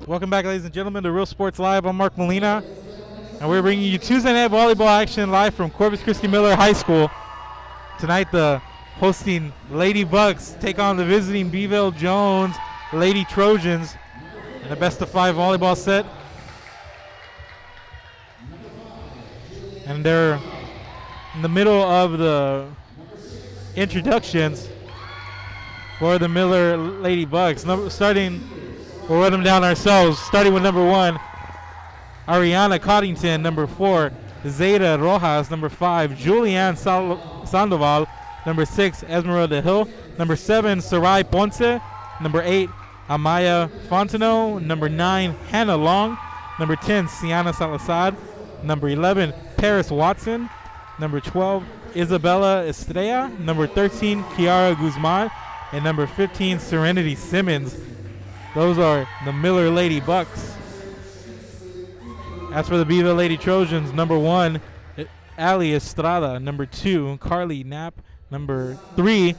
Welcome back, ladies and gentlemen, to Real Sports Live. I'm Mark Molina, and we're bringing you Tuesday night volleyball action live from Corpus Christi Miller High School. Tonight, the hosting Lady Bucks take on the visiting Beeville Jones Lady Trojans in a best-of-5 volleyball set. And they're in the middle of the introductions for the Miller Lady Bucks. We'll run them down ourselves, starting with number 1, Ariana Coddington. Number 4, Zeta Rojas. Number 5, Julianne Sandoval. Number 6, Esmeralda Hill. Number 7, Sarai Ponce. Number 8, Amaya Fontano. Number 9, Hannah Long. Number 10, Sienna Salazar. Number 11, Paris Watson. Number 12, Isabella Estrella. Number 13, Kiara Guzman. And number 15, Serenity Simmons. Those are the Miller Lady Bucks. As for the Beeville Lady Trojans, number 1, Ali Estrada. Number 2, Carly Knapp. Number 3,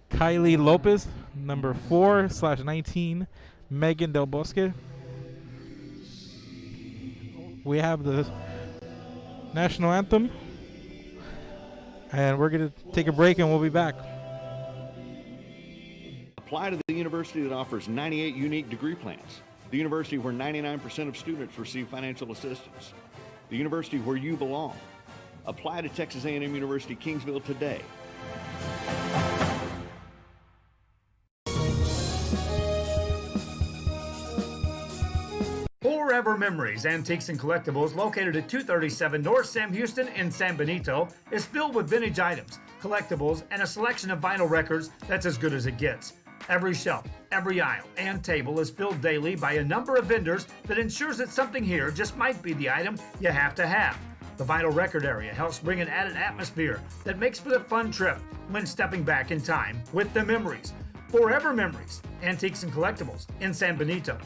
Kylie Lopez. Number 4/19, Megan Del Bosque. We have the national anthem, and we're going to take a break, and we'll be back. Apply to the university that offers 98 unique degree plans. The university where 99% of students receive financial assistance. The university where you belong. Apply to Texas A&M University Kingsville today. Forever Memories, Antiques and Collectibles, located at 237 North Sam Houston in San Benito, is filled with vintage items, collectibles, and a selection of vinyl records that's as good as it gets. Every shelf, every aisle, and table is filled daily by a number of vendors that ensures that something here just might be the item you have to have. The vinyl record area helps bring an added atmosphere that makes for the fun trip when stepping back in time with the memories. Forever Memories, Antiques and Collectibles in San Benito.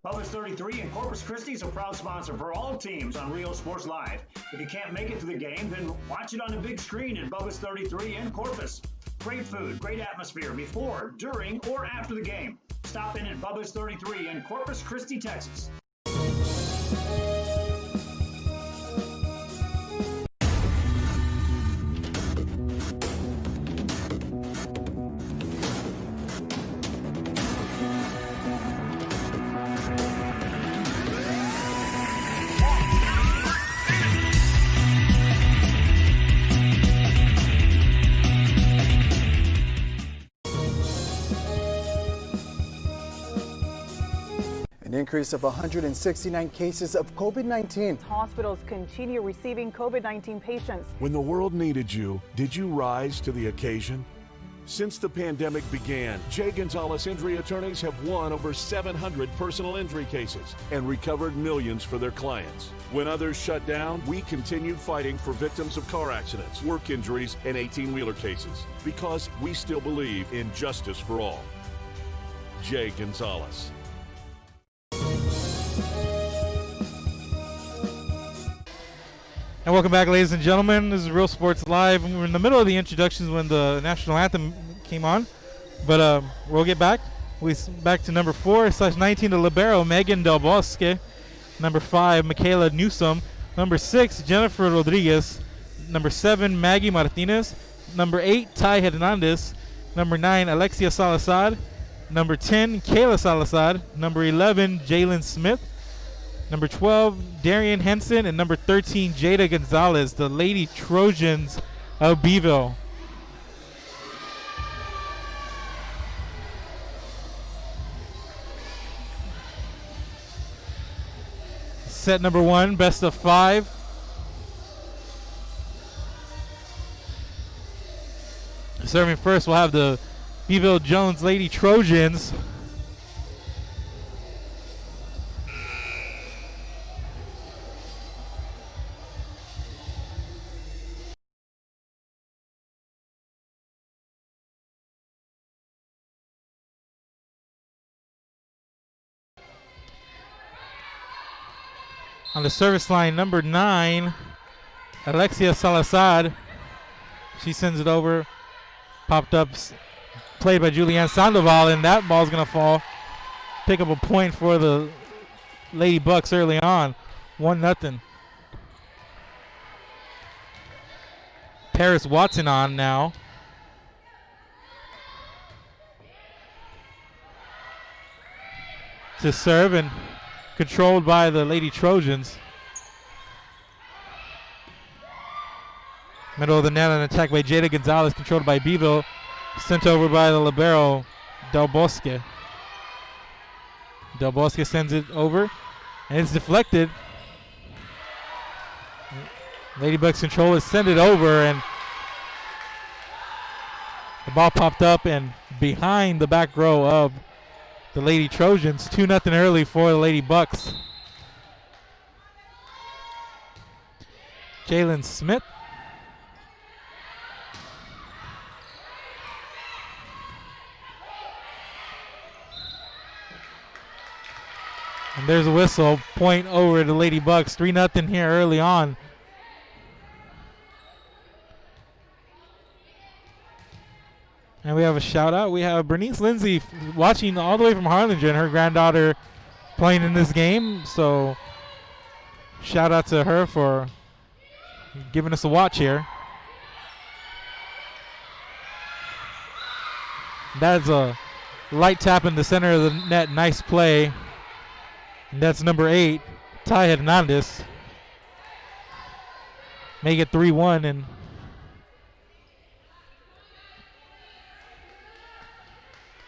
Bubba's 33 and Corpus Christi is a proud sponsor for all teams on Real Sports Live. If you can't make it to the game, then watch it on the big screen at Bubba's 33 in Corpus. Great food, great atmosphere before, during, or after the game. Stop in at Bubba's 33 in Corpus Christi, Texas. An increase of 169 cases of COVID-19. Hospitals continue receiving COVID-19 patients. When the world needed you, did you rise to the occasion? Since the pandemic began, Jay Gonzalez Injury Attorneys have won over 700 personal injury cases and recovered millions for their clients. When others shut down, we continued fighting for victims of car accidents, work injuries, and 18-wheeler cases because we still believe in justice for all. Jay Gonzalez. And welcome back, ladies and gentlemen. This is Real Sports Live. We're in the middle of the introductions when the national anthem came on, but we'll get back. We're back to number 4/19, the libero, Megan Del Bosque. Number 5, Michaela Newsom. Number 6, Jennifer Rodriguez. Number 7, Maggie Martinez. Number 8, Ty Hernandez. Number 9, Alexia Salazar. Number 10, Kayla Salazar. Number 11, Jalen Smith. Number 12, Darian Henson. And number 13, Jada Gonzalez, the Lady Trojans of Beeville. Set number 1, best of 5. Serving first, we'll have the Beeville Jones Lady Trojans. On the service line, number 9, Alexia Salazar. She sends it over Popped up, played by Julianne Sandoval, and that ball's going to fall. Pick up a point for the Lady Bucks early on. 1-0. Paris Watson on now. To serve and controlled by the Lady Trojans. Middle of the net, an attack by Jada Gonzalez, controlled by Beeville. Sent over by the libero, Del Bosque. Del Bosque sends it over, and it's deflected. Ladybugs controllers send it over, and the ball popped up and behind the back row of the Lady Trojans. 2-0 early for the Lady Bucks. Jalen Smith. And there's a whistle. Point over to Lady Bucks. 3-0 here early on. And we have a shout out. We have Bernice Lindsay watching all the way from Harlingen. Her granddaughter playing in this game. So shout out to her for giving us a watch here. That's a light tap in the center of the net. Nice play. And that's number 8, Ty Hernandez. Make it 3-1 and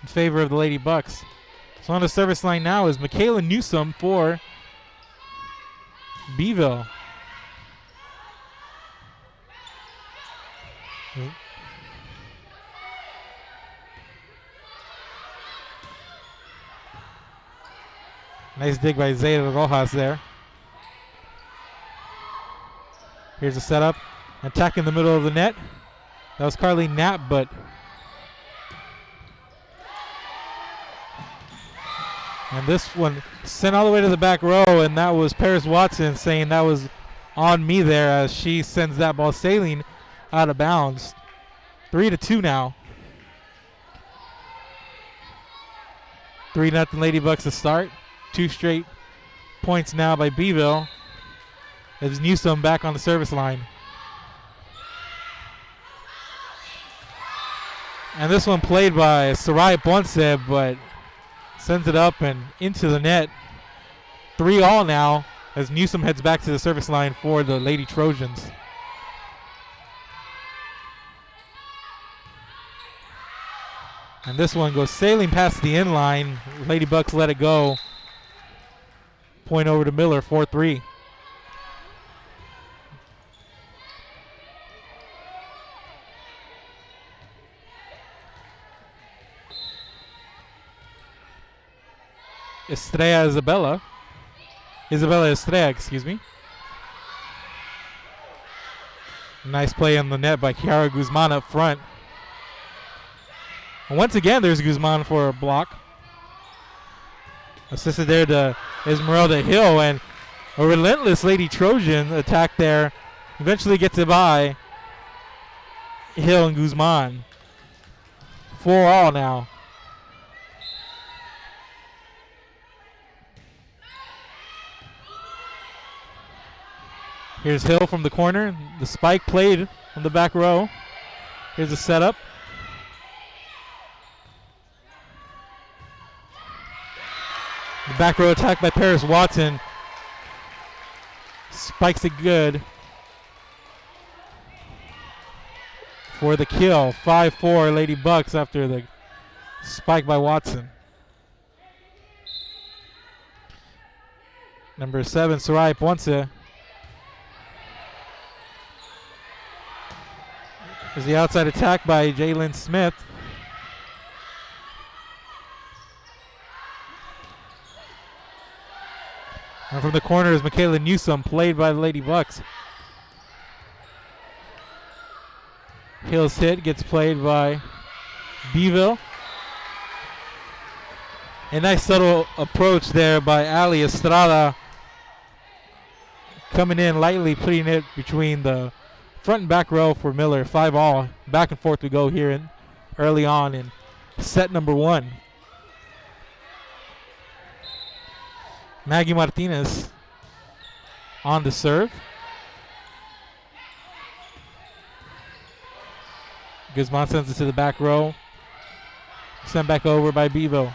in favor of the Lady Bucks. So on the service line now is Michaela Newsom for Beeville. Nice dig by Zeta Rojas there. Here's a setup. Attack in the middle of the net. That was Carly Knapp, but and this one sent all the way to the back row, and that was Paris Watson saying that was on me there as she sends that ball sailing out of bounds. 3-2 now. 3-0 Lady Bucks to start. 2 straight points now by Beeville. As Newsom back on the service line. And this one played by Sarai Ponce, but sends it up and into the net. 3-all now as Newsom heads back to the service line for the Lady Trojans. And this one goes sailing past the end line. Lady Bucks let it go. Point over to Miller, 4-3. Isabella Estrella, excuse me. Nice play on the net by Kiara Guzman up front. And once again, there's Guzman for a block. Assisted there to Esmeralda Hill, and a relentless Lady Trojan attack there. Eventually gets it by Hill and Guzman. 4-all now. Here's Hill from the corner. The spike played on the back row. Here's a setup. The back row attack by Paris Watson. Spikes it good for the kill. 5-4 Lady Bucks after the spike by Watson. Number 7, Sarai Ponce. There's the outside attack by Jalen Smith. And from the corner is Michaela Newsom, played by the Lady Bucks. Hill's hit gets played by Beeville. A nice subtle approach there by Ali Estrada. Coming in lightly, putting it between the front and back row for Miller. 5-all. Back and forth we go here early on in set number 1. Maggie Martinez on the serve. Guzman sends it to the back row. Sent back over by Beeville.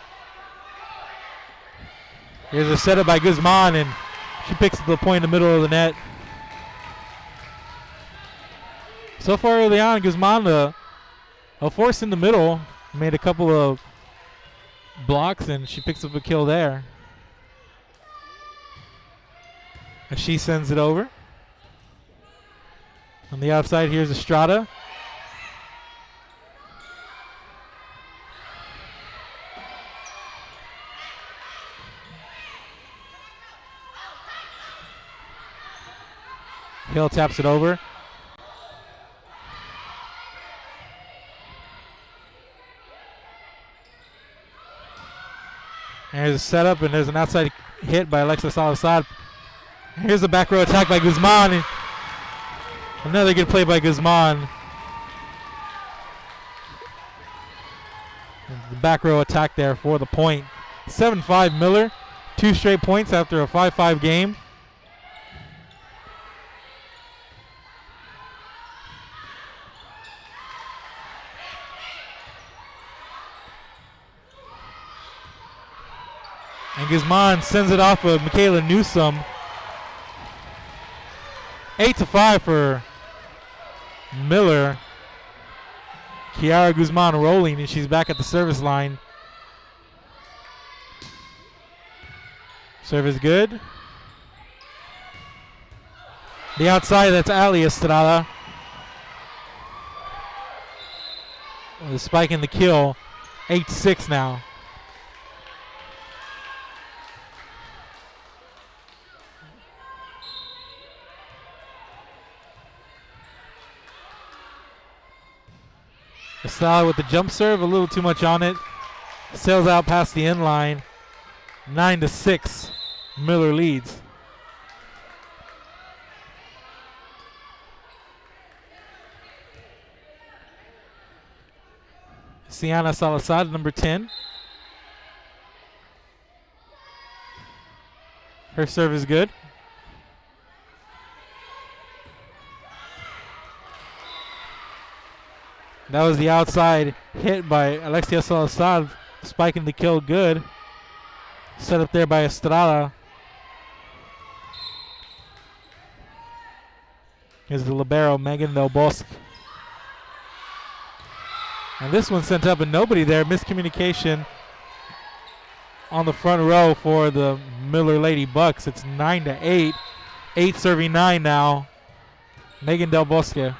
Here's a setup by Guzman, and she picks up the point in the middle of the net. So far early on, Guzman, a force in the middle, made a couple of blocks, and she picks up a kill there. As she sends it over. On the outside, here's Estrada. Hill taps it over. And there's a setup, and there's an outside hit by Alexis Al-Assad. Here's a back row attack by Guzman. Another good play by Guzman. The back row attack there for the point. 7-5 Miller. 2 straight points after a 5-5 game. And Guzman sends it off of Michaela Newsom. 8-5 for Miller. Kiara Guzman rolling, and she's back at the service line. Serve is good. The outside, that's Ali Estrada. The spike in the kill. 8-6 now. Estrada with the jump serve, a little too much on it. Sails out past the end line. 9-6. Miller leads. Sienna Salazar, number 10. Her serve is good. That was the outside hit by Alexia Salazar, spiking the kill good. Set up there by Estrada. Here's the libero, Megan Del Bosque. And this one sent up and nobody there. Miscommunication on the front row for the Miller Lady Bucks. It's 9-8. 8 serving 9 now. Megan Del Bosque.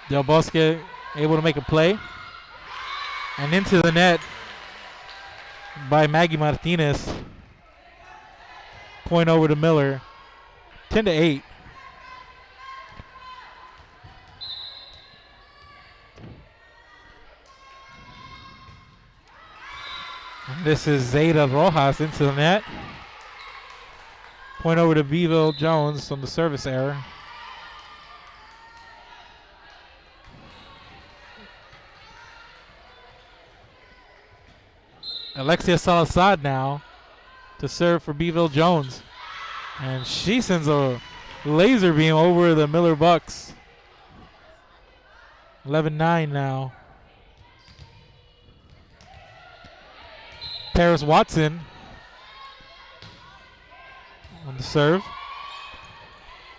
Del Bosque able to make a play. And into the net by Maggie Martinez. Point over to Miller. 10-8. And this is Zeta Rojas into the net. Point over to Beeville Jones on the service error. Alexia Salazar now to serve for Beeville Jones. And she sends a laser beam over the Miller Bucks. 11-9 now. Paris Watson on the serve.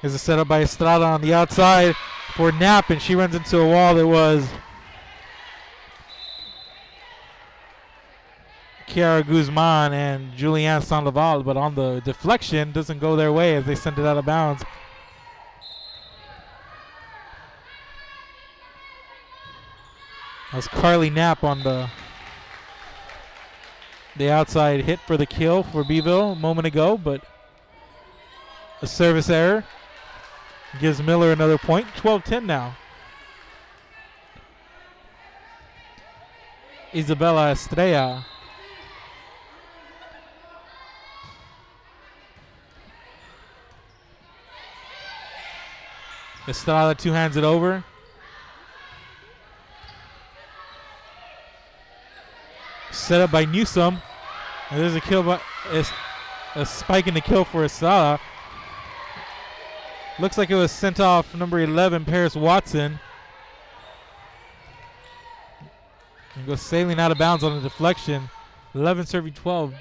Is a setup by Estrada on the outside for Knapp, and she runs into a wall that was Kiara Guzman and Julianne Sandoval, but on the deflection doesn't go their way as they send it out of bounds. That's Carly Knapp on the outside hit for the kill for Beeville a moment ago, but a service error gives Miller another point. 12-10 now. Isabella Estrella. Estrada two hands it over. Set up by Newsom. And there's a kill by a spike in the kill for Estrada. Looks like it was sent off number 11, Paris Watson. And goes sailing out of bounds on a deflection. 11 serving 12.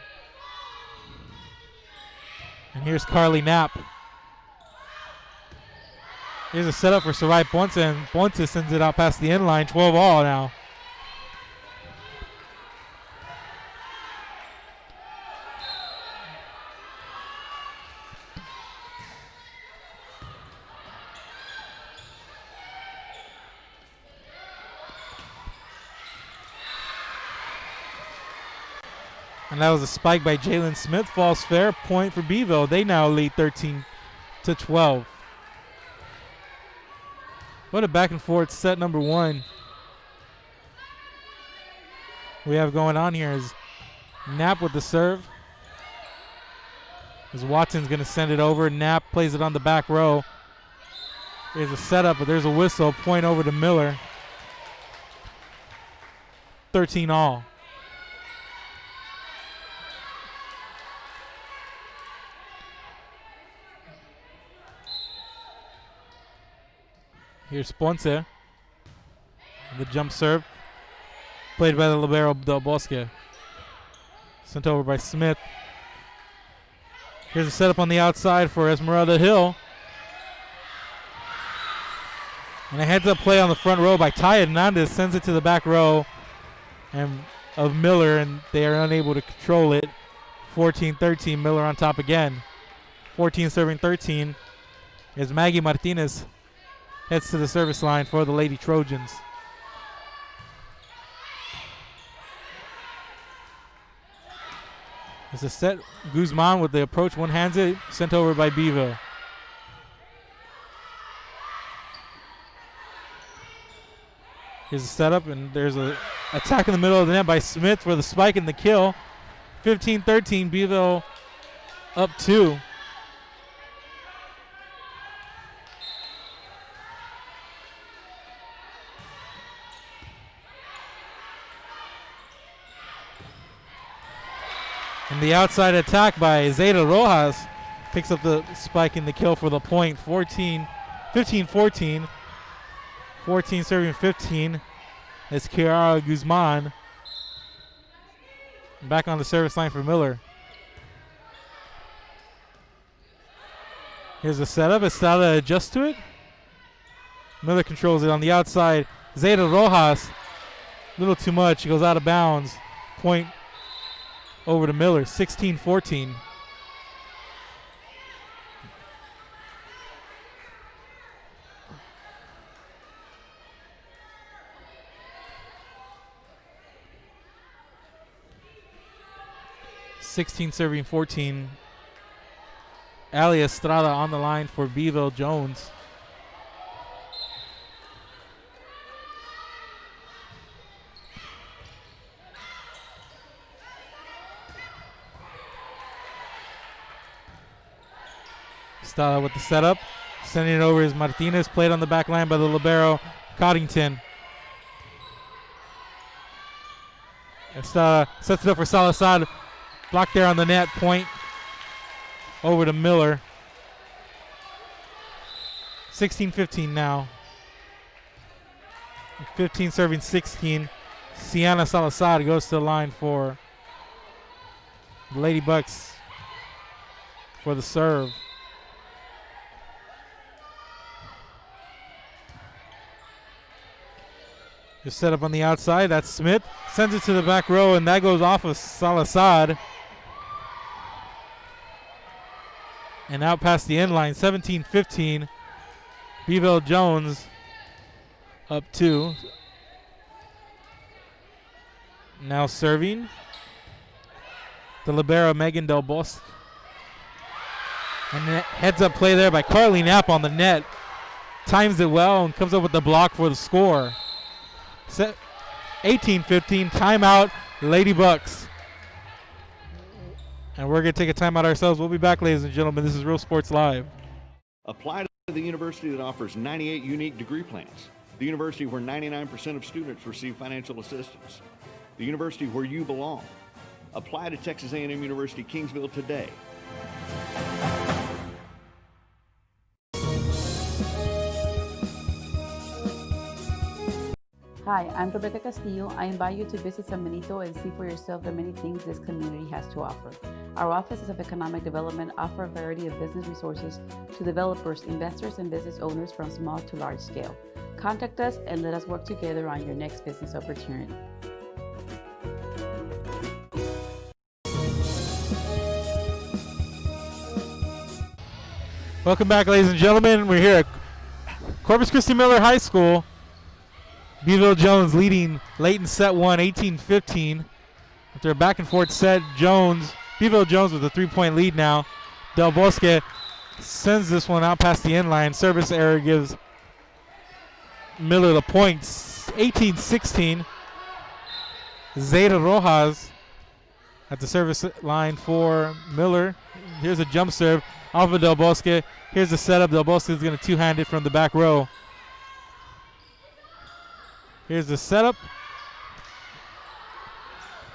And here's Carly Knapp. Here's a setup for Sarai Ponce, and Ponce sends it out past the end line. 12 all now. And that was a spike by Jalen Smith. False fair. Point for Beeville. They now lead 13-12. What a back and forth set number one we have going on here is Knapp with the serve. As Watson's going to send it over. Knapp plays it on the back row. There's a setup, but there's a whistle. Point over to Miller. 13 all. Here's Ponce. The jump serve. Played by the libero Del Bosque. Sent over by Smith. Here's a setup on the outside for Esmeralda Hill. And a heads-up play on the front row by Ty Hernandez. Sends it to the back row and of Miller, and they are unable to control it. 14-13, Miller on top again. 14 serving 13 as Maggie Martinez heads to the service line for the Lady Trojans. It's a set. Guzman with the approach, one hands it, sent over by Beeville. Here's a setup, and there's a attack in the middle of the net by Smith for the spike and the kill. 15-13, Beeville up 2. And the outside attack by Zeta Rojas picks up the spike and the kill for the point. 15-14. 14 serving 15. It's Kiara Guzman. Back on the service line for Miller. Here's the setup. Estrada adjusts to it. Miller controls it on the outside. Zeta Rojas, a little too much. He goes out of bounds. Point over to Miller, 16-14. Serving 14. Ali Estrada on the line for Beeville Jones. Estrada with the setup. Sending it over is Martinez. Played on the back line by the libero, Coddington. Estrada sets it up for Salazar. Blocked there on the net. Point over to Miller. 16-15 now. 15 serving 16. Sienna Salazar goes to the line for the Lady Bucks for the serve. Just set up on the outside. That's Smith. Sends it to the back row, and that goes off of Salazar. And out past the end line. 17-15. Beeville Jones up 2. Now serving the libero Megan Del Bosque. And heads up play there by Carly Knapp on the net. Times it well and comes up with the block for the score. 18-15, timeout, Lady Bucks. And we're going to take a timeout ourselves. We'll be back, ladies and gentlemen. This is Real Sports Live. Apply The university that offers 98 unique degree plans. The university where 99% of students receive financial assistance. The university where you belong. Apply to Texas A&M University Kingsville today. Hi, I'm Rebecca Castillo. I invite you to visit San Benito and see for yourself the many things this community has to offer. Our offices of economic development offer a variety of business resources to developers, investors, and business owners from small to large scale. Contact us and let us work together on your next business opportunity. Welcome back, ladies and gentlemen. We're here at Corpus Christi Miller High School. Beeville Jones leading late in set one, 18-15. After a back and forth set, Beeville Jones with a 3-point lead now. Del Bosque sends this one out past the end line. Service error gives Miller the points, 18-16. Zeta Rojas at the service line for Miller. Here's a jump serve off of Del Bosque. Here's the setup. Del Bosque is going to two-hand it from the back row. Here's the setup.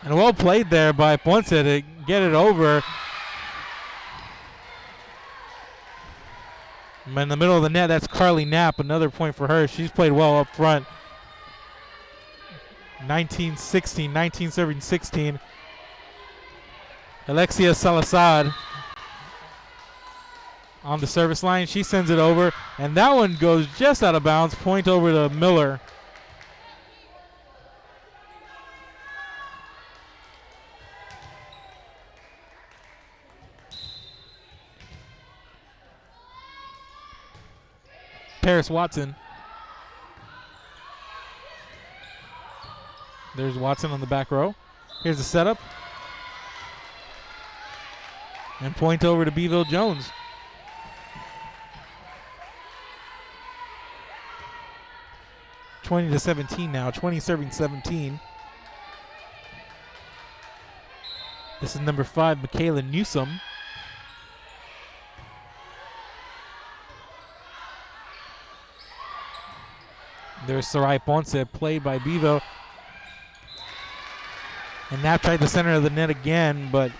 And well played there by Ponce to get it over. In the middle of the net, that's Carly Knapp. Another point for her. She's played well up front. 19-16, 19-16. Alexia Salazar on the service line. She sends it over, and that one goes just out of bounds. Point over to Miller. Paris Watson. There's Watson on the back row. Here's the setup. And point over to Beeville Jones. (20-17) now. 20-17. This is number 5, Michaela Newsom. There's Sarai Ponce, played by Bevo. And Knapp tried the center of the net again, but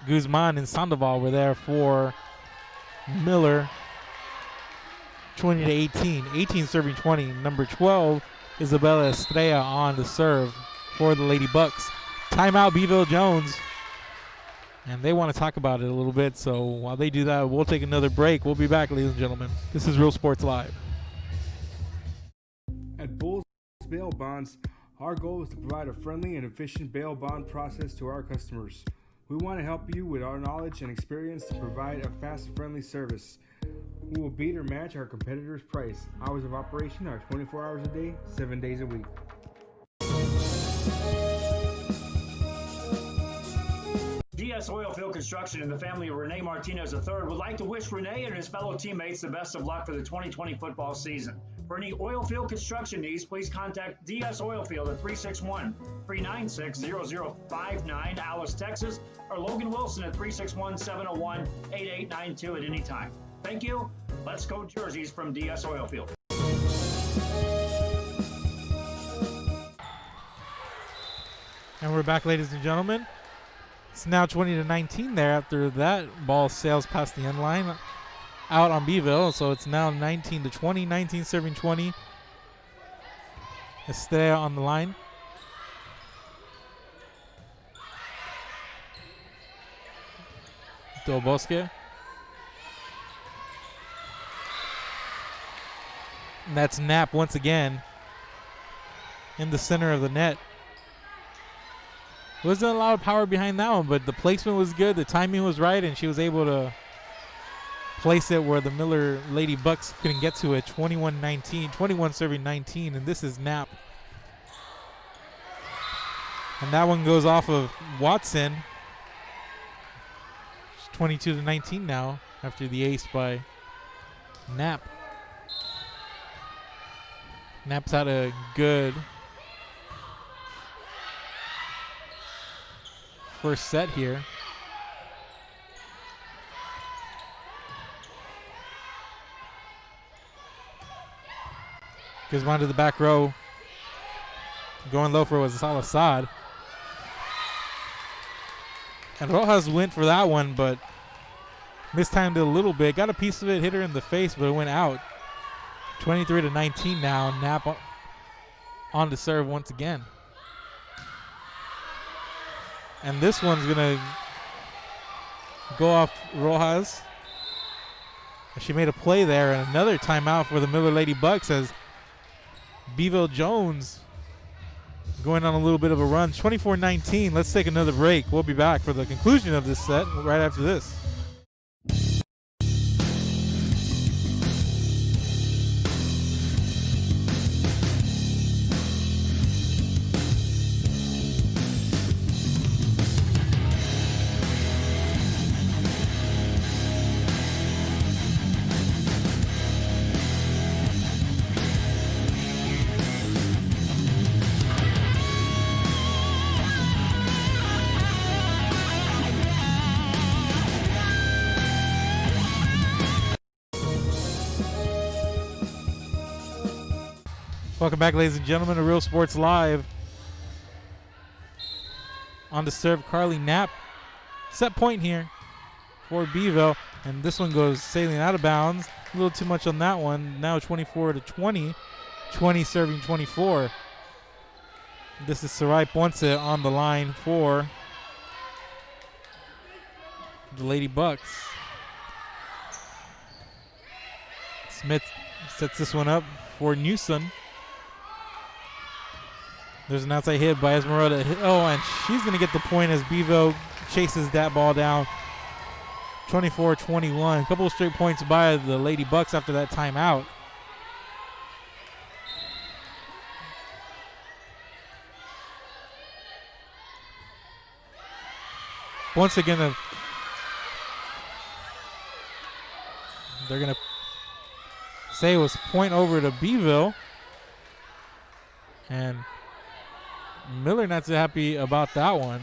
Guzman and Sandoval were there for Miller. 20-18. 18 serving 20. Number 12, Isabella Estrella on the serve for the Lady Bucks. Timeout, Beeville Jones. And they want to talk about it a little bit, so while they do that, we'll take another break. We'll be back, ladies and gentlemen. This is Real Sports Live. At Bulls Bail Bonds, our goal is to provide a friendly and efficient bail bond process to our customers. We want to help you with our knowledge and experience to provide a fast and friendly service. We will beat or match our competitors' price. Hours of operation are 24 hours a day, 7 days a week. DS Oilfield Construction and the family of Rene Martinez III would like to wish Rene and his fellow teammates the best of luck for the 2020 football season. For any oilfield construction needs, please contact DS Oilfield at 361-396-0059, Alice, Texas, or Logan Wilson at 361-701-8892 at any time. Thank you. Let's go jerseys from DS Oilfield. And we're back, ladies and gentlemen. It's now 20-19 there after that ball sails past the end line out on Beeville. So it's now 19-20, 19 serving 20. Estrella on the line. Del Bosque. And that's Knapp once again in the center of the net. Wasn't a lot of power behind that one, but the placement was good, the timing was right, and she was able to place it where the Miller Lady Bucks couldn't get to it. 21-19, 21 serving 19, and this is Knapp. And that one goes off of Watson. It's 22-19 now after the ace by Knapp. Knapp's had a good first set here. Gives one to the back row. Going low for was Al-Assad. And Rojas went for that one, but mistimed it a little bit. Got a piece of it, hit her in the face, but it went out. 23-19 now. Knapp on to serve once again. And this one's going to go off Rojas. She made a play there, and another timeout for the Miller Lady Bucks as Beeville Jones going on a little bit of a run. 24-19. Let's take another break. We'll be back for the conclusion of this set right after this. Welcome back, ladies and gentlemen, to Real Sports Live. On to serve Carly Knapp. Set point here for Beeville, and this one goes sailing out of bounds. A little too much on that one. Now 24-20. 20 serving 24. This is Sarai Ponce on the line for the Lady Bucks. Smith sets this one up for Newsom. There's an outside hit by Esmeralda. Oh, and she's going to get the point as Beeville chases that ball down. 24-21. A couple of straight points by the Lady Bucks after that timeout. Once again, they're going to say it was point over to Beeville. And Miller not so happy about that one.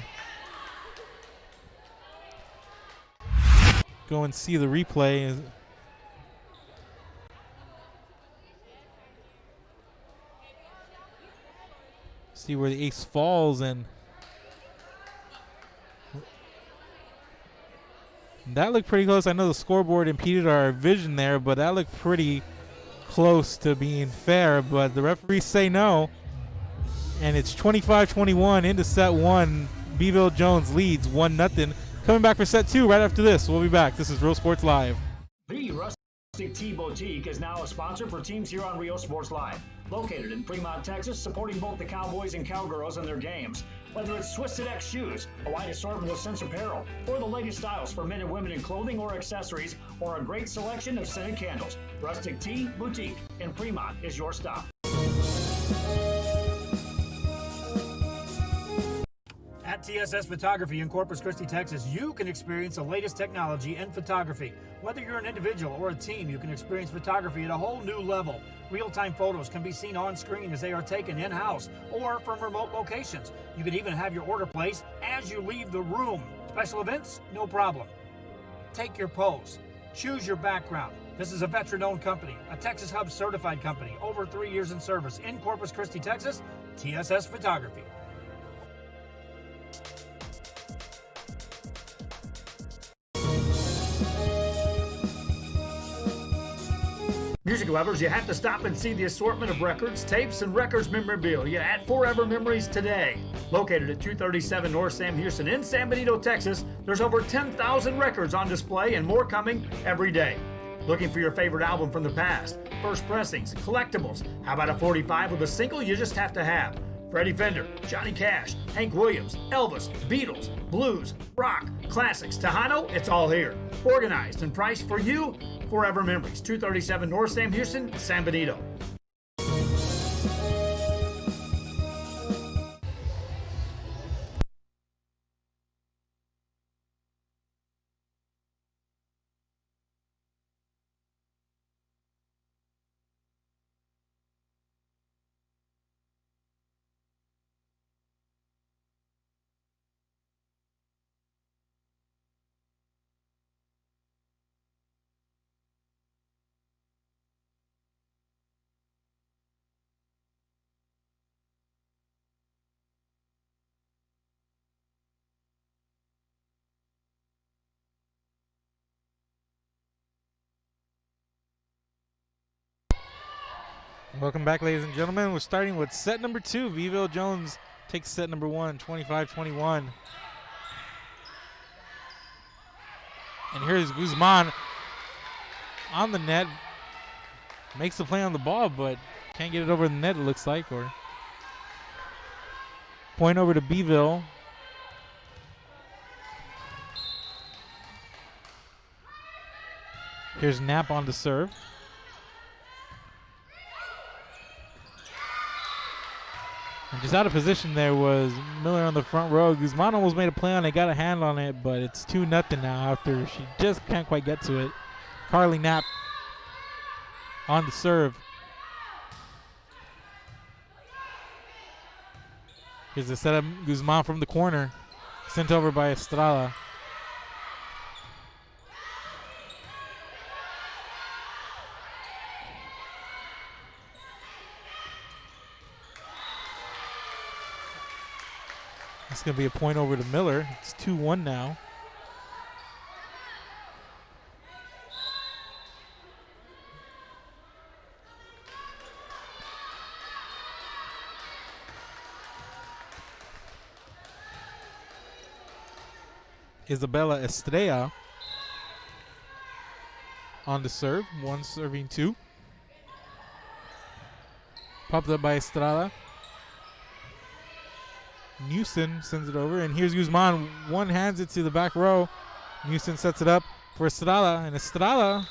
Go and see the replay. See where the ace falls, and that looked pretty close. I know the scoreboard impeded our vision there, but that looked pretty close to being fair, but the referees say no. And it's 25-21 into set one. Beeville Jones leads 1-0. Coming back for set two right after this. We'll be back. This is Real Sports Live. The Rustic Tea Boutique is now a sponsor for teams here on Real Sports Live. Located in Fremont, Texas, supporting both the Cowboys and Cowgirls in their games. Whether it's Twisted X shoes, a wide assortment of Sense apparel, or the latest styles for men and women in clothing or accessories, or a great selection of scented candles, Rustic Tea Boutique in Fremont is your stop. At TSS Photography in Corpus Christi, Texas, you can experience the latest technology in photography. Whether you're an individual or a team, you can experience photography at a whole new level. Real-time photos can be seen on screen as they are taken in-house or from remote locations. You can even have your order placed as you leave the room. Special events? No problem. Take your pose. Choose your background. This is a veteran-owned company, a Texas Hub certified company, over 3 years in service in Corpus Christi, Texas. TSS Photography. Music lovers, you have to stop and see the assortment of records, tapes, and records memorabilia at Forever Memories today. Located at 237 North Sam Houston in San Benito, Texas, there's over 10,000 records on display and more coming every day. Looking for your favorite album from the past, first pressings, collectibles? How about a 45 with a single you just have to have? Freddie Fender, Johnny Cash, Hank Williams, Elvis, Beatles, blues, rock, classics, Tejano, it's all here. Organized and priced for you. Forever Memories, 237 North Sam Houston, San Benito. Welcome back, ladies and gentlemen. We're starting with set number 2. Beeville Jones takes set number 1, 25-21. And here's Guzman on the net. Makes the play on the ball, but can't get it over the net, it looks like. Or point over to Beeville. Here's Knapp on the serve. And just out of position there was Miller on the front row. Guzman almost made a play on it, got a hand on it, but it's 2-0 now after she just can't quite get to it. Carly Knapp on the serve. Here's the setup. Guzman from the corner, sent over by Estrada. It's going to be a point over to Miller. It's 2-1 now. Isabella Estrella on the serve. 1 serving 2. Popped up by Estrada. Newson sends it over, and here's Guzman. One hands it to the back row. Newson sets it up for Estrada, and Estrada,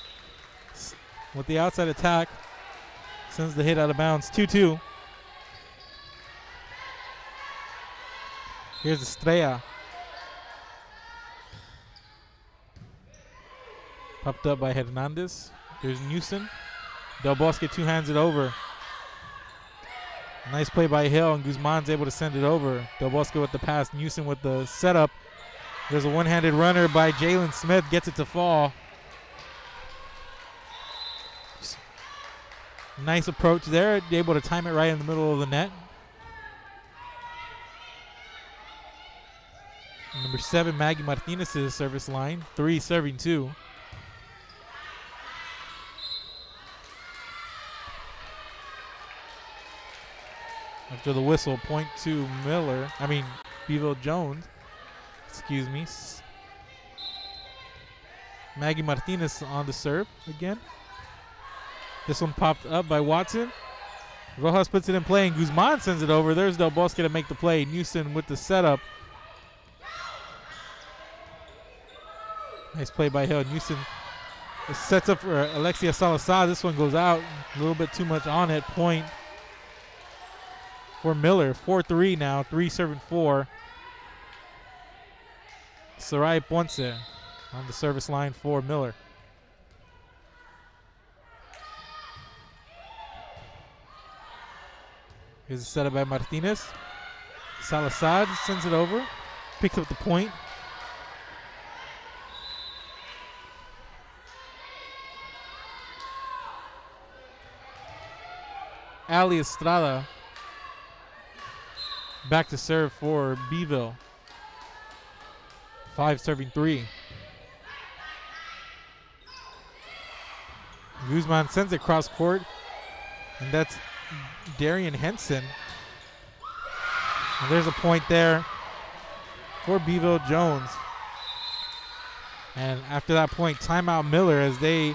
with the outside attack, sends the hit out of bounds. 2-2. Here's Estrella. Popped up by Hernandez. Here's Newson. Del Bosque 2 hands it over. Nice play by Hill, and Guzman's able to send it over. Del Bosque with the pass. Newson with the setup. There's a one-handed runner by Jalen Smith. Gets it to fall. Nice approach there. Able to time it right in the middle of the net. Number 7, Maggie Martinez's service line. 3 serving 2. After the whistle, point to Beeville Jones. Excuse me. Maggie Martinez on the serve again. This one popped up by Watson. Rojas puts it in play, and Guzman sends it over. There's Del Bosque to make the play. Newson with the setup. Nice play by Hill. Newson sets up for Alexia Salazar. This one goes out. A little bit too much on it. Point for Miller. 4-3 now. 3 serving 4. Sarai Ponce on the service line for Miller. Here's a setup by Martinez. Salazar sends it over. Picks up the point. Ali Estrada back to serve for Beeville. 5 serving 3. Guzman sends it cross court, and that's Darian Henson. And there's a point there for Beeville Jones. And after that point, timeout Miller as they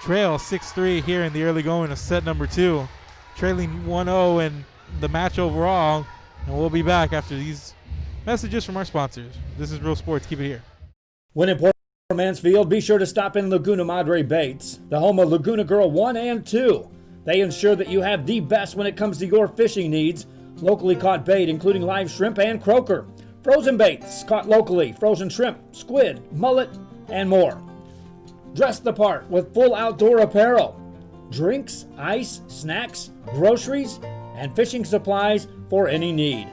trail 6-3 here in the early going of set number 2. Trailing 1-0 in the match overall. And we'll be back after these messages from our sponsors. This is Real Sports. Keep it here. When in Port Mansfield, be sure to stop in Laguna Madre Baits, the home of Laguna Girl 1 and 2. They ensure that you have the best when it comes to your fishing needs. Locally caught bait, including live shrimp and croaker. Frozen baits, caught locally, frozen shrimp, squid, mullet, and more. Dress the part with full outdoor apparel. Drinks, ice, snacks, groceries, and fishing supplies for any need.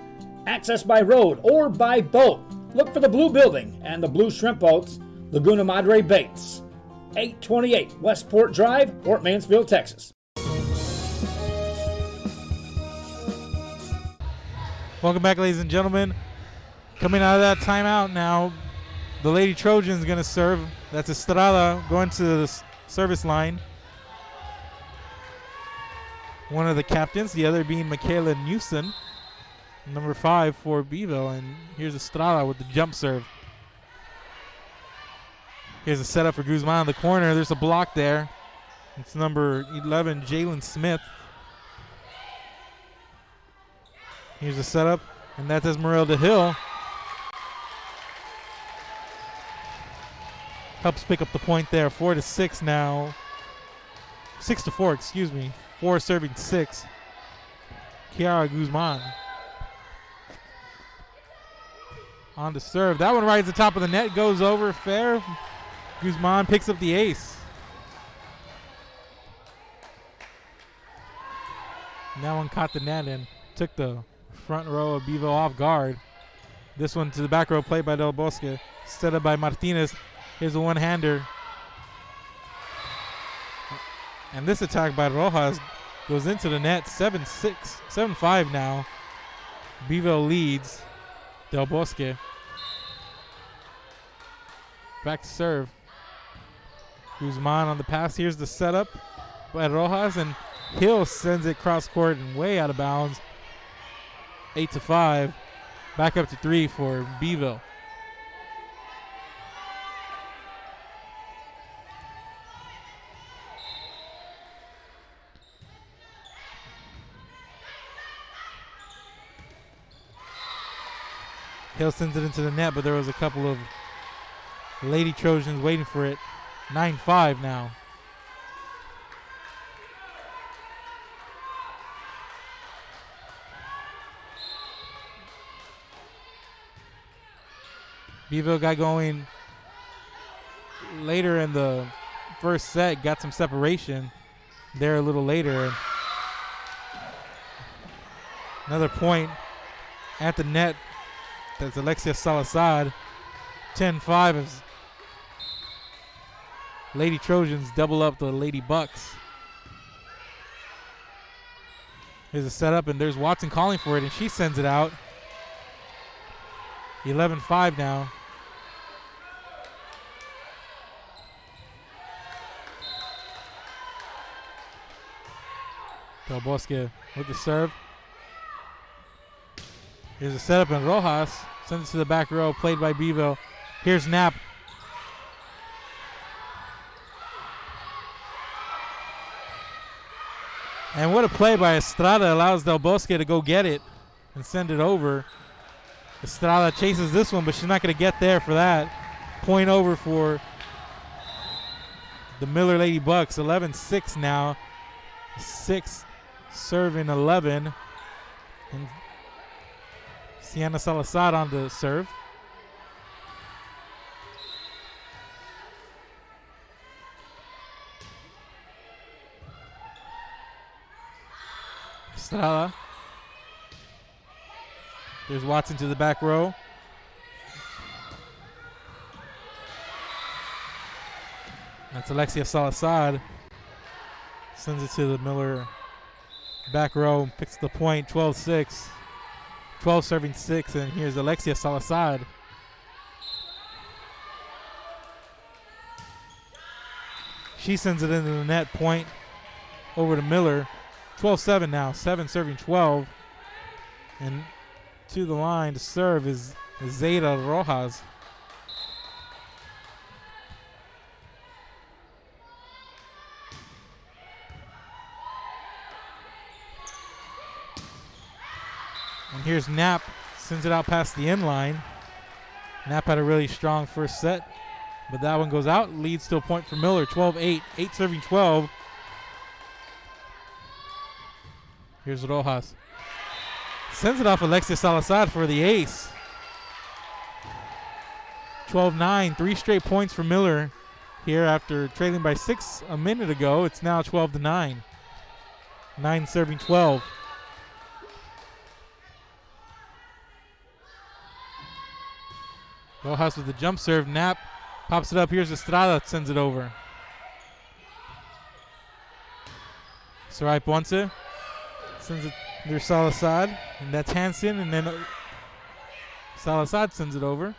Access by road or by boat. Look for the blue building and the blue shrimp boats. Laguna Madre Baits. 828 Westport Drive, Port Mansfield, Texas. Welcome back, ladies and gentlemen. Coming out of that timeout now, the Lady Trojans going to serve. That's Estrada going to the service line. one of the captains, the other being Michaela Newson, number 5 for Beeville. And here's Estrada with the jump serve. Here's a setup for Guzman in the corner. There's a block there. It's number 11, Jalen Smith. Here's a setup, and that's Esmeralda Hill. Helps pick up the point there. 4-6 now. 6-4, excuse me. 4 serving 6. Kiara Guzman on to serve. That one right at the top of the net, goes over, fair. Guzman picks up the ace. And that one caught the net and took the front row of Beeville off guard. This one to the back row, played by Del Bosque, set up by Martinez. Here's a one-hander. And this attack by Rojas goes into the net. 7-6, 7-5 now. Beeville leads Del Bosque. Back to serve. Guzman on the pass. Here's the setup by Rojas, and Hill sends it cross court and way out of bounds. 8-5. Back up to 3 for Beeville. Hill sends it into the net, but there was a couple of Lady Trojans waiting for it. 9-5 now. Beeville got going later in the first set, got some separation there a little later. Another point at the net. That's Alexia Salazar. 10-5 as Lady Trojans double up the Lady Bucks. Here's a setup, and there's Watson calling for it, and she sends it out. 11-5 now. Del Bosque with the serve. Here's a setup, and Rojas sends it to the back row, played by Beeville. Here's Knapp. And what a play by Estrada, allows Del Bosque to go get it and send it over. Estrada chases this one, but she's not going to get there for that. Point over for the Miller Lady Bucks. 11-6 now. 6 serving 11. And Sienna Salazar on the serve. Estrada. There's Watson to the back row. That's Alexia Salazar. Sends it to the Miller back row. Picks the point. 12-6. 12 serving 6. And here's Alexia Salazar. She sends it into the net. Point over to Miller. 12-7 now. 7 serving 12. And to the line to serve is Zeta Rojas. And here's Knapp, sends it out past the end line. Knapp had a really strong first set, but that one goes out, leads to a point for Miller. 12-8, 8 serving 12. Here's Rojas. Sends it off Alexia Salazar for the ace. 12-9, 3 straight points for Miller here after trailing by 6 a minute ago. It's now 12-9. 9 serving 12. Rojas with the jump serve. Knapp pops it up. Here's Estrada, sends it over. Sarai Ponce sends it. There's Salazar, and that's Hansen, and then Salazar sends it over.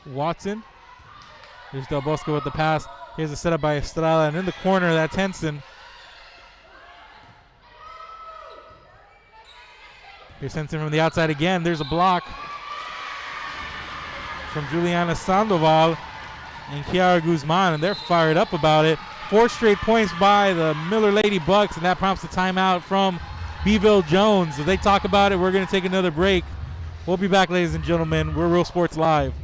Watson. There's Del Bosque with the pass. Here's a setup by Estrada, and in the corner, that's Hansen. Here's Henson from the outside again. There's a block from Juliana Sandoval and Kiara Guzman, and they're fired up about it. 4 straight points by the Miller Lady Bucks, and that prompts a timeout from Beeville Jones. As they talk about it, we're going to take another break. We'll be back, ladies and gentlemen. We're Real Sports Live.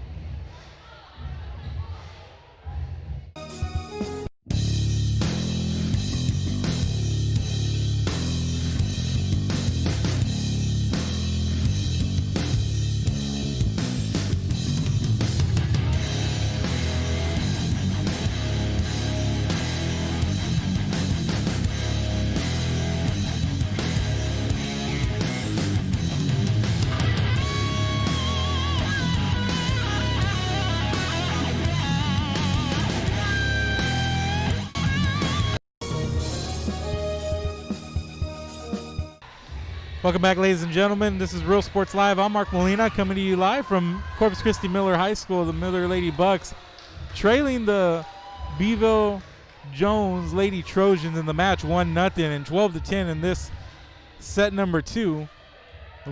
Welcome back, ladies and gentlemen. This is Real Sports Live. I'm Mark Molina, coming to you live from Corpus Christi Miller High School. The Miller Lady Bucks trailing the Beeville Jones Lady Trojans in the match 1-0 and 12-10 in this set number 2.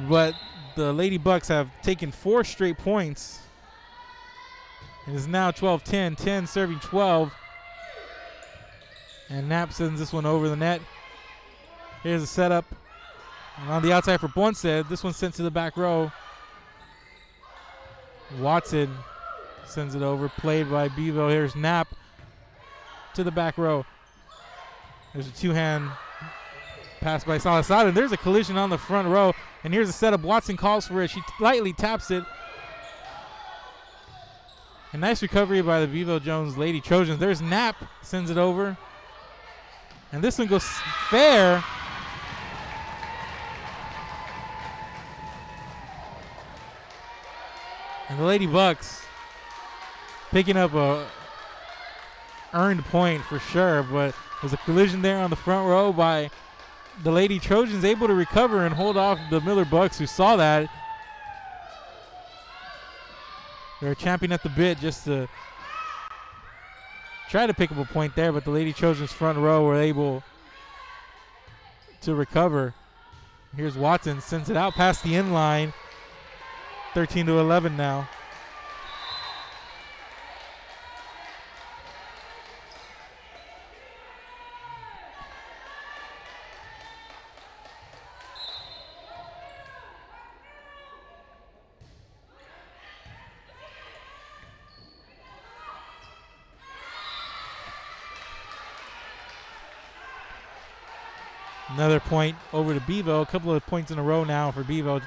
But the Lady Bucks have taken 4 straight points. It is now 12-10, 10 serving 12. And Knapp sends this one over the net. Here's a setup. And on the outside for Ponce, this one's sent to the back row. Watson sends it over, played by Beeville. Here's Knapp to the back row. There's a 2-hand pass by Salazar, and there's a collision on the front row. And here's a setup. Watson calls for it. She lightly taps it. A nice recovery by the Beeville Jones Lady Trojans. There's Knapp, sends it over. And this one goes fair. And the Lady Bucks picking up a earned point for sure, but there's a collision there on the front row by the Lady Trojans, able to recover and hold off the Miller Bucks, who saw that. They're champing at the bit just to try to pick up a point there, but the Lady Trojans front row were able to recover. Here's Watson, sends it out past the end line. 13-11 now. Another point over to Beeville. A couple of points in a row now for Beeville,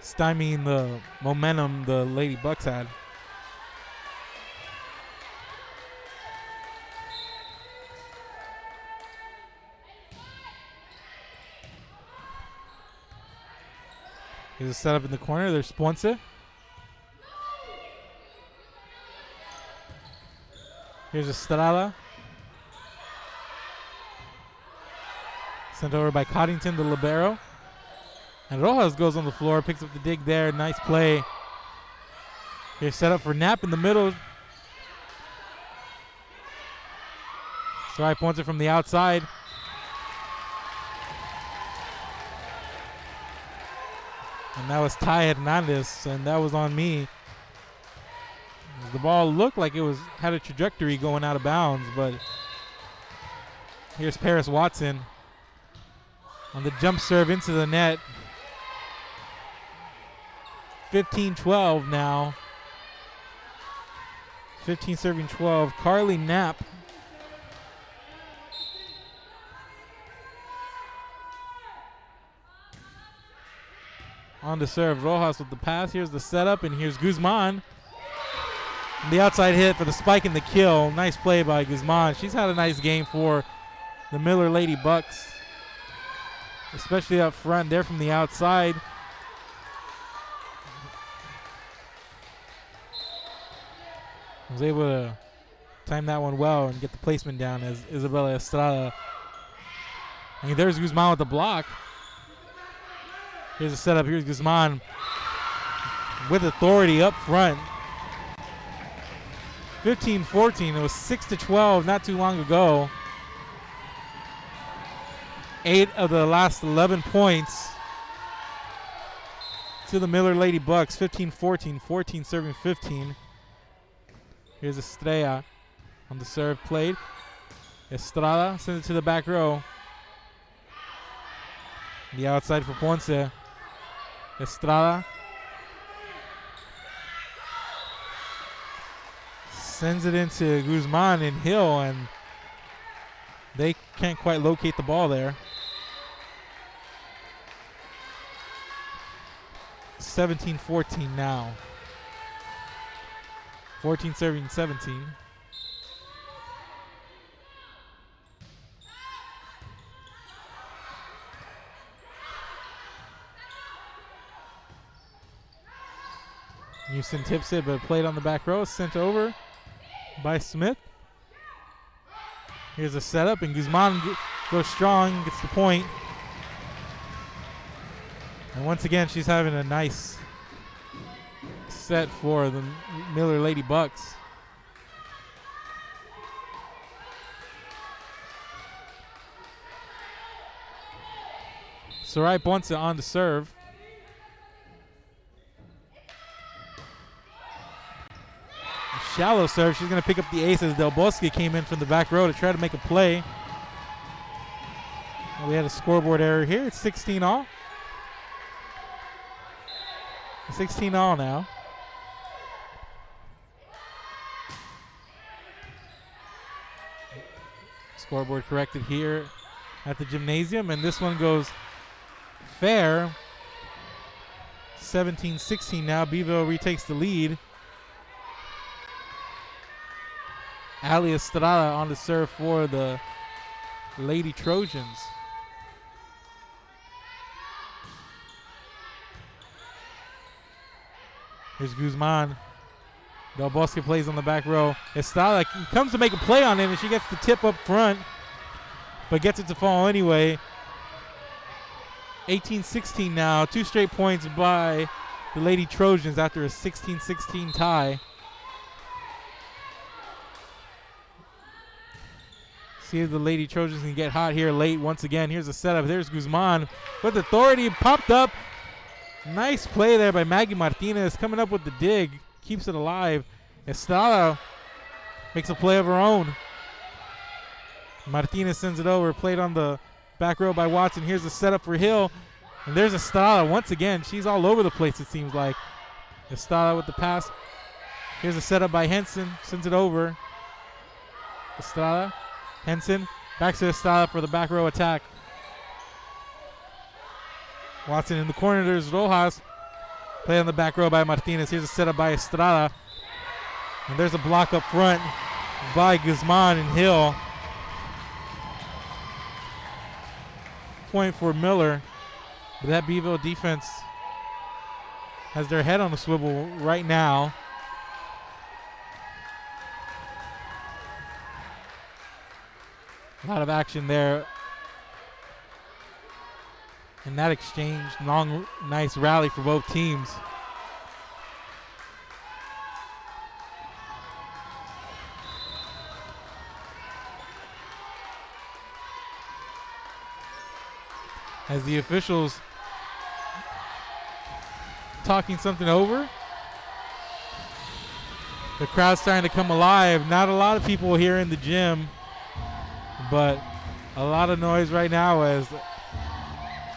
stymieing the momentum the Lady Bucks had. Here's a setup in the corner. There's Ponce. Here's Estrada. Sent over by Coddington, the libero. And Rojas goes on the floor, picks up the dig there. Nice play. Here's set up for Knapp in the middle. Sorry, Ponce from the outside. And that was Ty Hernandez, and that was on me. The ball looked like it had a trajectory going out of bounds, but here's Paris Watson on the jump serve into the net. 15-12 now. 15 serving 12. Carly Knapp. On to serve. Rojas with the pass. Here's the setup, and here's Guzman. The outside hit for the spike and the kill. Nice play by Guzman. She's had a nice game for the Miller Lady Bucks, especially up front there from the outside. Was able to time that one well and get the placement down as Isabella Estrada. And there's Guzman with the block. Here's a setup. Here's Guzman with authority up front. 15-14. It was 6-12 not too long ago. 8 of the last 11 points to the Miller Lady Bucks, 15-14, 14 serving 15. Here's Estrella on the serve played. Estrada sends it to the back row. The outside for Ponce. Estrada sends it into Guzman and Hill, and they can't quite locate the ball there. 17-14 now. 14 serving 17. Houston tips it, but played on the back row. Sent over by Smith. Here's a setup, and Guzman goes strong, gets the point. And once again, she's having a nice set for the Miller Lady Bucks. Sarai Ponce on the serve. Shallow serve. She's going to pick up the ace as Del Bosque came in from the back row to try to make a play. And we had a scoreboard error here. It's 16 all. 16 all now. Scoreboard corrected here at the gymnasium, and this one goes fair. 17-16 now. Beeville retakes the lead. Ali Estrada on the serve for the Lady Trojans. Here's Guzman. Del Bosque plays on the back row. Estrada comes to make a play on it, and she gets the tip up front, but gets it to fall anyway. 18-16 now. 2 straight points by the Lady Trojans after a 16-16 tie. See if the Lady Trojans can get hot here late once again. Here's a setup. There's Guzman with authority. Popped up. Nice play there by Maggie Martinez. Coming up with the dig. Keeps it alive. Estrada makes a play of her own. Martinez sends it over. Played on the back row by Watson. Here's the setup for Hill. And there's Estrada once again. She's all over the place, it seems like. Estrada with the pass. Here's a setup by Henson. Sends it over. Estrada. Henson back to Estrada for the back row attack. Watson in the corner. There's Rojas. Play on the back row by Martinez. Here's a setup by Estrada. And there's a block up front by Guzman and Hill. Point for Miller. But that Beeville defense has their head on the swivel right now. A lot of action there. And that exchange, long, nice rally for both teams. As the officials talking something over. The crowd's starting to come alive. Not a lot of people here in the gym, but a lot of noise right now as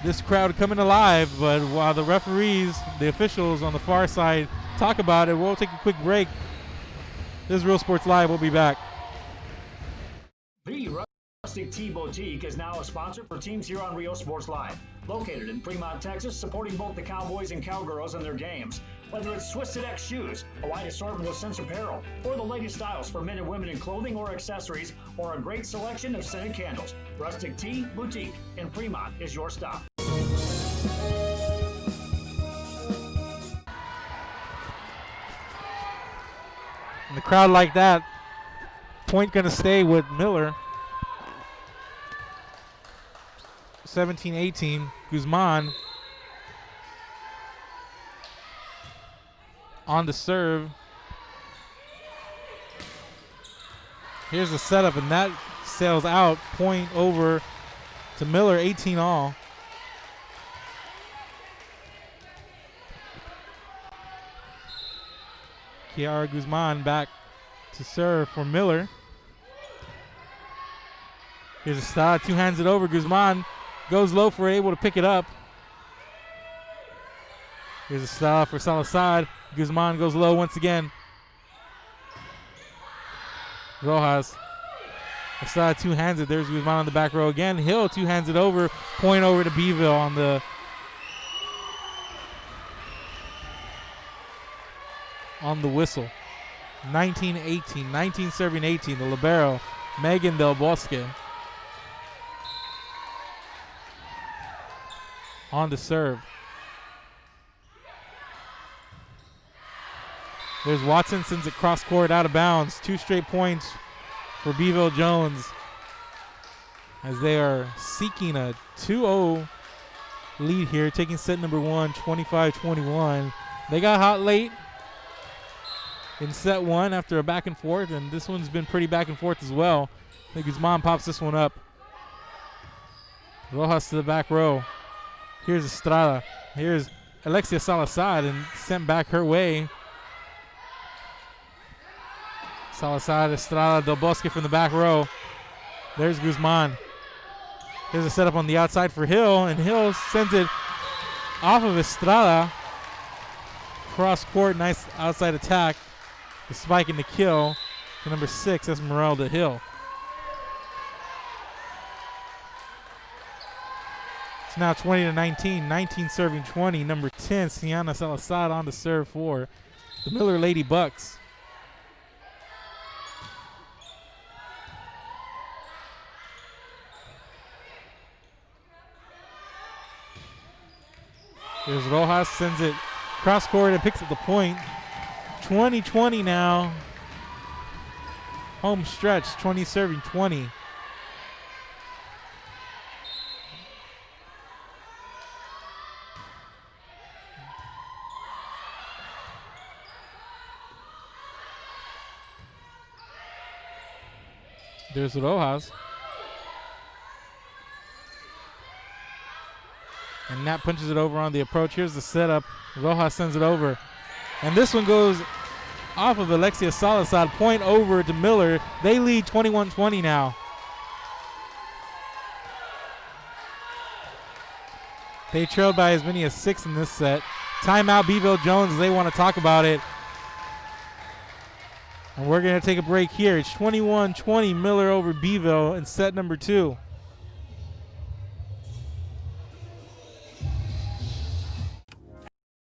this crowd coming alive. But while the referees, the officials on the far side talk about it, we'll take a quick break. This is Real Sports Live. We'll be back. The Rustic Tea Boutique is now a sponsor for teams here on Rio Sports Live. Located in Fremont, Texas, supporting both the Cowboys and Cowgirls in their games. Whether it's Twisted X shoes, a wide assortment of Sense apparel, or the latest styles for men and women in clothing or accessories, or a great selection of scented candles, Rustic Tea Boutique in Fremont is your stop. And the crowd like that. Point going to stay with Miller. 17-18. Guzman on the serve. Here's the setup, and that sails out. Point over to Miller, 18 all. Kiara Guzman back to serve for Miller. Here's Estrada, two hands it over. Guzman goes low for able to pick it up. Here's Estrada for Salazar. Guzman goes low once again. Rojas. Estrada two hands it. There's Guzman on the back row again. Hill two hands it over. Point over to Beeville on the whistle. 19-18. 19 serving 18. The libero, Megan Del Bosque. On to serve. There's Watson, sends it cross court out of bounds. 2 straight points for Beeville Jones as they are seeking a 2-0 lead here, taking set number 1, 25-21. They got hot late in set 1 after a back and forth, and this one's been pretty back and forth as well. I think Guzman pops this one up. Rojas to the back row. Here's Estrada. Here's Alexia Salazar and sent back her way. Salazar, Estrada, Del Bosque from the back row. There's Guzman. Here's a setup on the outside for Hill, and Hill sends it off of Estrada. Cross court, nice outside attack. The spike and the kill to number 6, Esmeralda Hill. It's now 20-19, 19 serving 20. Number 10, Sienna Salazar on to serve for the Miller Lady Bucks. Here's Rojas, sends it cross court and picks up the point. 20-20 now. Home stretch, 20 serving 20. There's Rojas. And Nat punches it over on the approach. Here's the setup. Rojas sends it over. And this one goes off of Alexia Salazar. Point over to Miller. They lead 21-20 now. They trailed by as many as 6 in this set. Timeout, Beeville Jones. They want to talk about it. And we're going to take a break here. It's 21-20, Miller over Beeville in set number 2.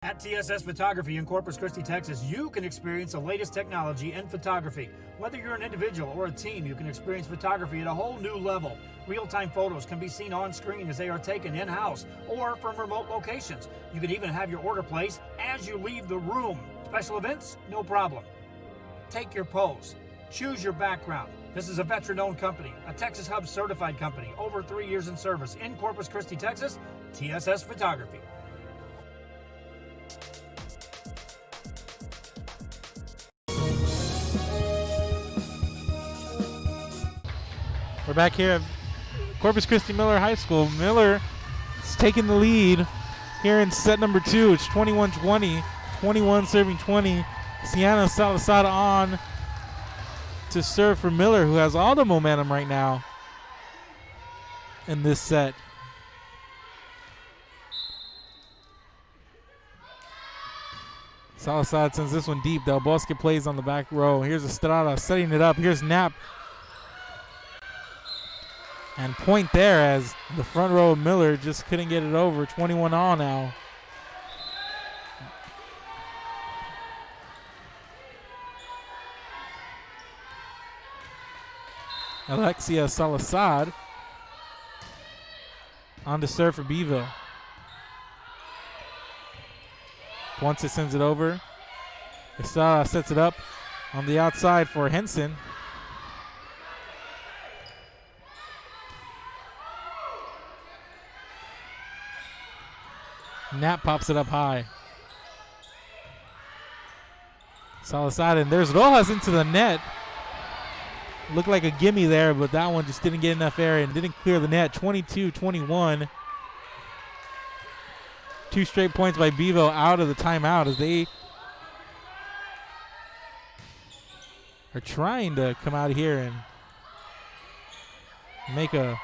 At TSS Photography in Corpus Christi, Texas, you can experience the latest technology in photography. Whether you're an individual or a team, you can experience photography at a whole new level. Real-time photos can be seen on screen as they are taken in-house or from remote locations. You can even have your order placed as you leave the room. Special events? No problem. Take your pose. Choose your background. This is a veteran-owned company, a Texas Hub certified company, over 3 years in service in Corpus Christi, Texas. TSS Photography. We're back here at Corpus Christi Miller High School. Miller is taking the lead here in set number 2. It's 21-20, 21 serving 20. Sienna Salazar on to serve for Miller, who has all the momentum right now in this set. Salazar sends this one deep. Del Bosque plays on the back row. Here's Estrada setting it up. Here's Knapp. And point there as the front row of Miller just couldn't get it over. 21 all now. Alexia Salazar on to serve for Beeville. Once it sends it over. Estrada sets it up on the outside for Henson. Knapp pops it up high. Salazar, and there's Rojas into the net. Looked like a gimme there, but that one just didn't get enough air and didn't clear the net. 22-21. 2 straight points by Beeville out of the timeout as they are trying to come out here and make a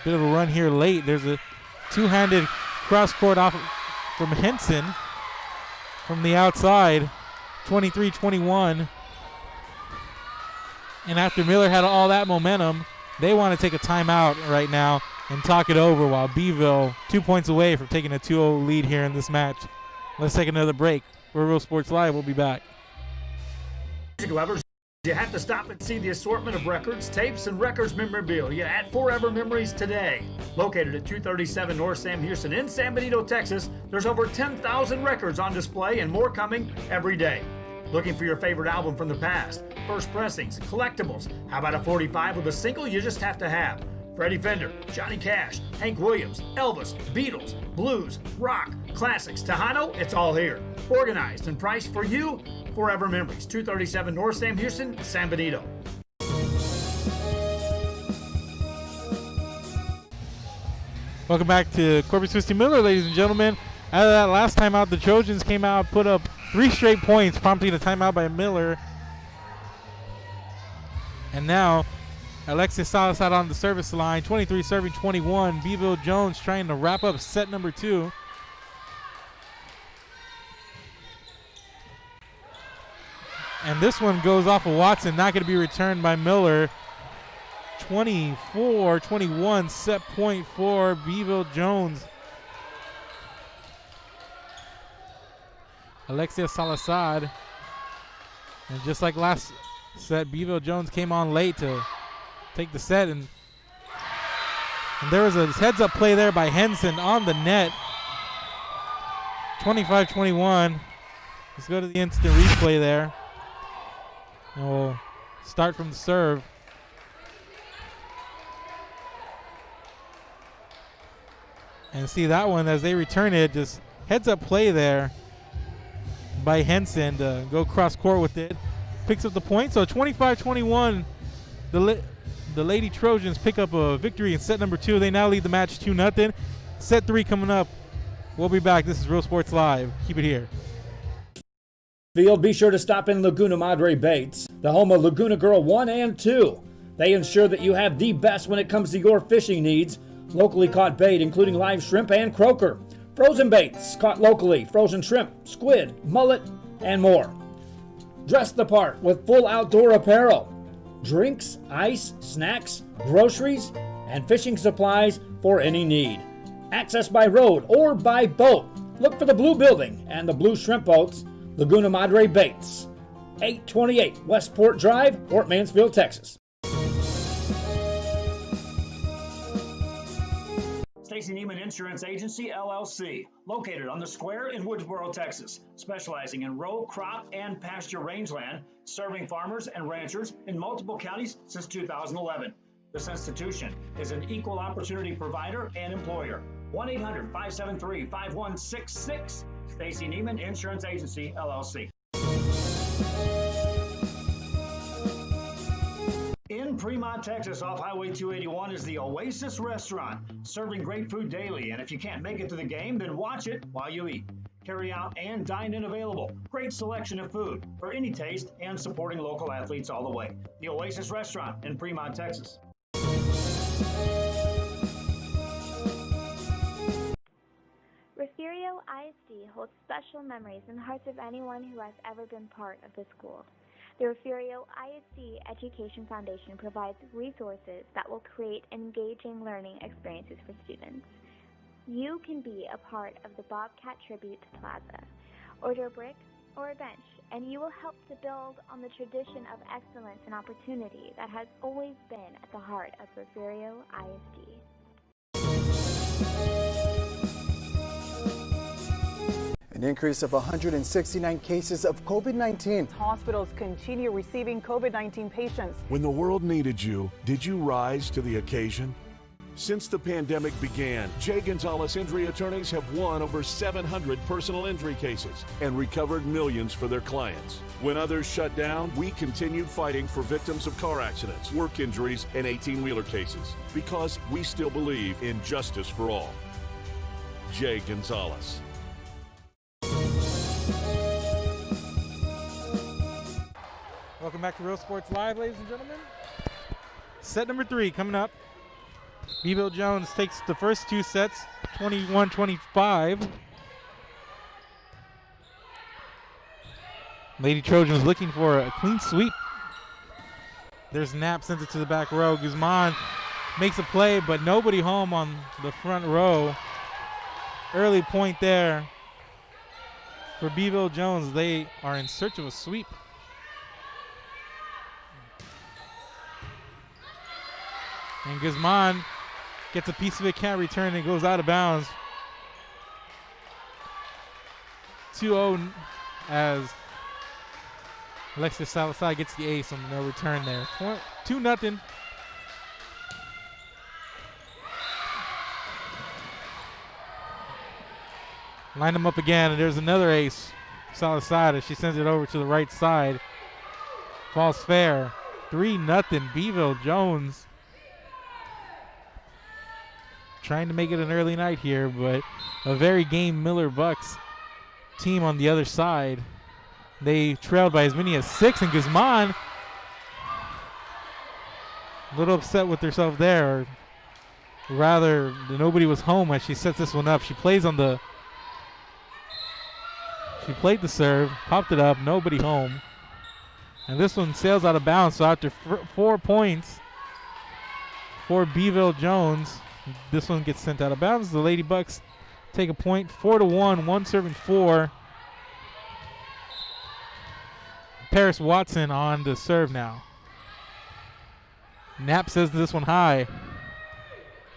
bit of a run here late. There's a two-handed cross-court off from Henson from the outside, 23-21. And after Miller had all that momentum, they want to take a timeout right now and talk it over while Beeville 2 points away from taking a 2-0 lead here in this match. Let's take another break. We're Real Sports Live. We'll be back. Lovers, you have to stop and see the assortment of records, tapes, and records memorabilia at Forever Memories today. Located at 237 North Sam Houston in San Benito, Texas, there's over 10,000 records on display and more coming every day. Looking for your favorite album from the past, first pressings, collectibles? How about a 45 with a single you just have to have? Freddie Fender, Johnny Cash, Hank Williams, Elvis, Beatles, blues, rock, classics, Tejano, it's all here. Organized and priced for you. Forever Memories, 237 North Sam Houston, San Benito. Welcome back to Corpus Christi Miller, ladies and gentlemen. Out of that last timeout, the Trojans came out, put up 3 straight points, prompting a timeout by Miller. And now, Alexis Salazar on the service line, 23 serving 21. Beeville Jones trying to wrap up set number 2. And this one goes off of Watson, not going to be returned by Miller. 24-21, set point for Beeville Jones. Alexia Salazar. And just like last set, Beeville Jones came on late to take the set. And there was a heads-up play there by Henson on the net. 25-21. Let's go to the instant replay there. And we'll start from the serve. And see that one as they return it, just heads up play there by Henson to go cross court with it. Picks up the point. So 25-21, the Lady Trojans pick up a victory in set number 2. They now lead the match 2-0. Set 3 coming up. We'll be back. This is Real Sports Live. Keep it here. Field, be sure to stop in Laguna Madre Baits, the home of Laguna Girl 1 and 2. They ensure that you have the best when it comes to your fishing needs. Locally caught bait, including live shrimp and croaker. Frozen baits, caught locally, frozen shrimp, squid, mullet, and more. Dress the part with full outdoor apparel. Drinks, ice, snacks, groceries, and fishing supplies for any need. Access by road or by boat. Look for the blue building and the blue shrimp boats. Laguna Madre Baits, 828 Westport Drive, Fort Mansfield, Texas. Stacy Neiman Insurance Agency, LLC, located on the square in Woodsboro, Texas, specializing in row, crop, and pasture rangeland, serving farmers and ranchers in multiple counties since 2011. This institution is an equal opportunity provider and employer. 1-800-573-5166. Stacy Neiman Insurance Agency, LLC. In Fremont, Texas, off Highway 281 is the Oasis Restaurant, serving great food daily. And if you can't make it to the game, then watch it while you eat. Carry out and dine in available. Great selection of food for any taste and supporting local athletes all the way. The Oasis Restaurant in Fremont, Texas. Refugio ISD holds special memories in the hearts of anyone who has ever been part of the school. The Refugio ISD Education Foundation provides resources that will create engaging learning experiences for students. You can be a part of the Bobcat Tribute Plaza. Order a brick or a bench, and you will help to build on the tradition of excellence and opportunity that has always been at the heart of Refugio ISD. An increase of 169 cases of COVID-19. Hospitals continue receiving COVID-19 patients. When the world needed you, did you rise to the occasion? Since the pandemic began, Jay Gonzalez Injury Attorneys have won over 700 personal injury cases and recovered millions for their clients. When others shut down, we continued fighting for victims of car accidents, work injuries, and 18-wheeler cases because we still believe in justice for all. Jay Gonzalez. Welcome back to Real Sports Live, ladies and gentlemen. Set number 3 coming up. Beeville Jones takes the first 2 sets, 21-25. Lady Trojans looking for a clean sweep. There's Knapp, sends it to the back row. Guzman makes a play, but nobody home on the front row. Early point there for Beeville Jones. They are in search of a sweep. And Guzman gets a piece of it, can't return, and goes out of bounds. 2-0 as Alexis Salazar gets the ace on no return there. 2-0. Line them up again, and there's another ace. Salazar, as she sends it over to the right side. Falls fair. 3-0. Beeville Jones trying to make it an early night here, but a very game Miller Bucks team on the other side. They trailed by as many as 6, and Guzman a little upset with herself there, or rather nobody was home as she sets this one up. She played the serve, popped it up, nobody home, and this one sails out of bounds. So after 4 points for Beeville Jones, this one gets sent out of bounds. The Lady Bucks take a point, 4-1, 1 serving 4. Paris Watson on the serve now. Knapp sends this one high.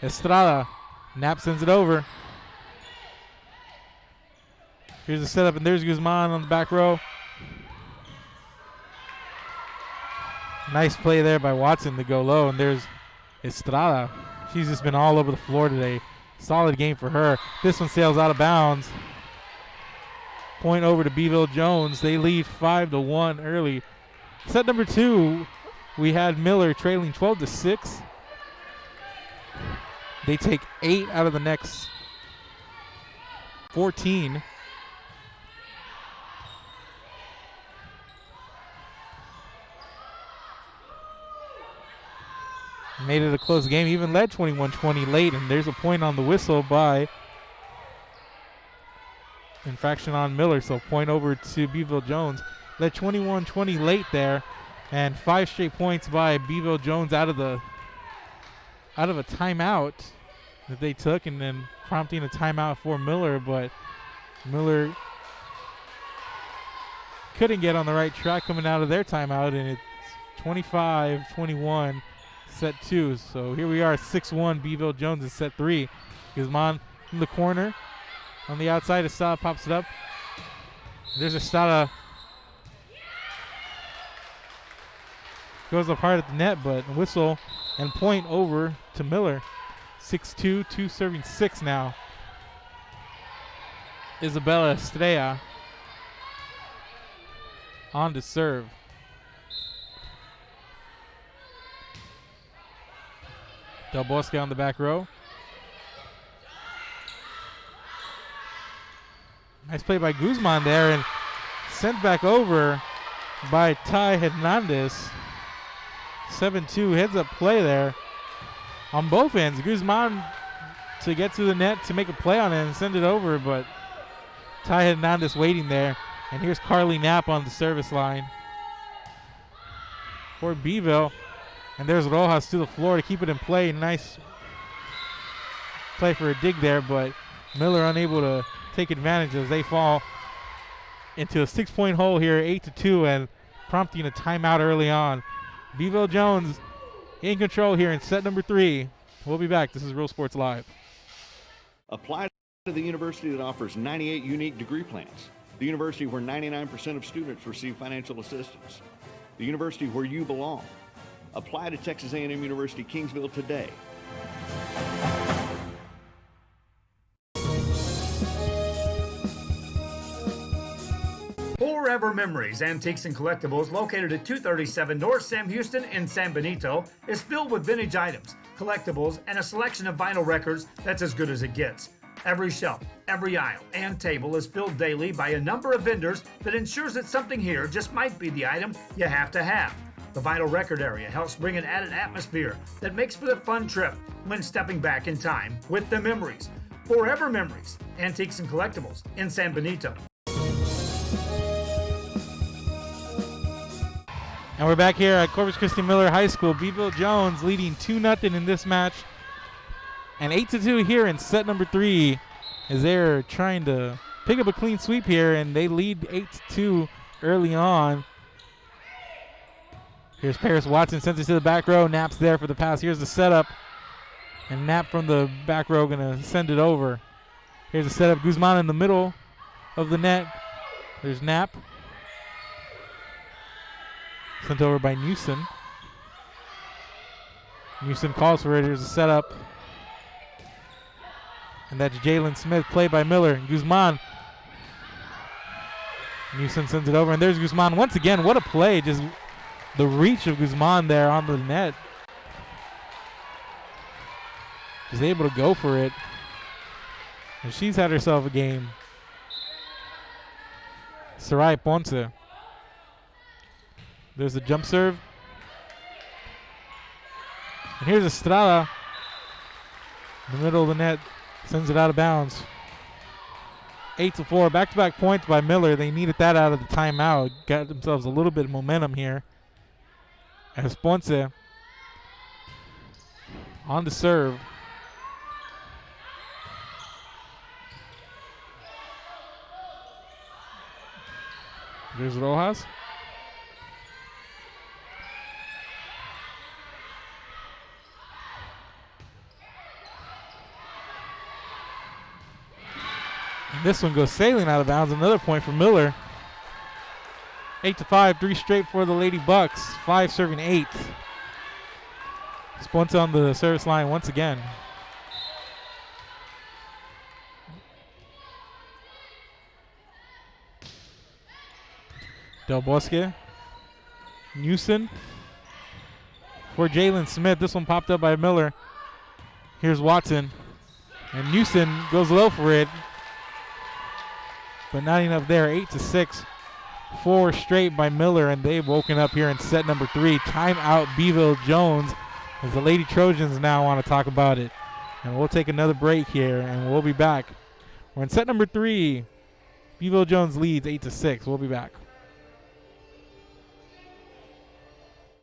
Estrada. Knapp sends it over. Here's the setup, and there's Guzman on the back row. Nice play there by Watson to go low, and there's Estrada. She's just been all over the floor today. Solid game for her. This one sails out of bounds. Point over to Beeville Jones. They lead 5-1 early. Set number 2, we had Miller trailing 12-6. They take 8 out of the next 14. Made it a close game, even led 21-20 late, and there's a point on the whistle by infraction on Miller, so point over to Beeville Jones. Led 21-20 late there, and 5 straight points by Beeville Jones out of a timeout that they took, and then prompting a timeout for Miller, but Miller couldn't get on the right track coming out of their timeout, and it's 25-21. Set 2. So here we are, 6-1. Beeville Jones in set 3. Guzman in the corner. On the outside, Estrada pops it up. There's Estrada. Goes up hard at the net, but whistle and point over to Miller. 6-2, 2 serving 6 now. Isabella Estrella on to serve. Del Bosque on the back row. Nice play by Guzman there, and sent back over by Ty Hernandez. 7-2 heads up play there on both ends. Guzman to get to the net to make a play on it and send it over, but Ty Hernandez waiting there. And here's Carly Knapp on the service line for Beeville. And there's Rojas to the floor to keep it in play. Nice play for a dig there, but Miller unable to take advantage as they fall into a 6-point hole here, 8-2, and prompting a timeout early on. Beeville Jones in control here in set number 3. We'll be back. This is Real Sports Live. Apply to the university that offers 98 unique degree plans. The university where 99% of students receive financial assistance. The university where you belong. Apply to Texas A&M University Kingsville today. Forever Memories, Antiques and Collectibles, located at 237 North Sam Houston in San Benito, is filled with vintage items, collectibles, and a selection of vinyl records that's as good as it gets. Every shelf, every aisle, and table is filled daily by a number of vendors that ensures that something here just might be the item you have to have. The vinyl record area helps bring an added atmosphere that makes for a fun trip when stepping back in time with the memories. Forever Memories, Antiques and Collectibles in San Benito. And we're back here at Corpus Christi Miller High School. Beeville Jones leading 2-0 in this match. And 8-2 here in set number 3 as they're trying to pick up a clean sweep here, and they lead 8-2 early on. Here's Paris Watson, sends it to the back row. Knapp's there for the pass. Here's the setup. And Knapp from the back row going to send it over. Here's the setup. Guzman in the middle of the net. There's Knapp. Sent over by Newson. Newson calls for it. Here's the setup. And that's Jalen Smith, played by Miller. Guzman. Newson sends it over, and there's Guzman once again. What a play. Just the reach of Guzman there on the net. She's able to go for it. And she's had herself a game. Sarai Ponce. There's the jump serve. And here's Estrada. In the middle of the net. Sends it out of bounds. 8-4. Back-to-back points by Miller. They needed that out of the timeout. Got themselves a little bit of momentum here. As Ponce on the serve. There's Rojas. And this one goes sailing out of bounds. Another point for Miller. 8-5, 3 straight for the Lady Bucks. 5 serving 8. Ponce on the service line once again. Del Bosque. Newson for Jalen Smith. This one popped up by Miller. Here's Watson. And Newson goes low for it. But not enough there. 8-6. 4 straight by Miller, and they've woken up here in set number 3. Timeout Beeville Jones, as the Lady Trojans now want to talk about it. And we'll take another break here, and we'll be back. We're in set number 3. Beeville Jones leads 8-6. We'll be back.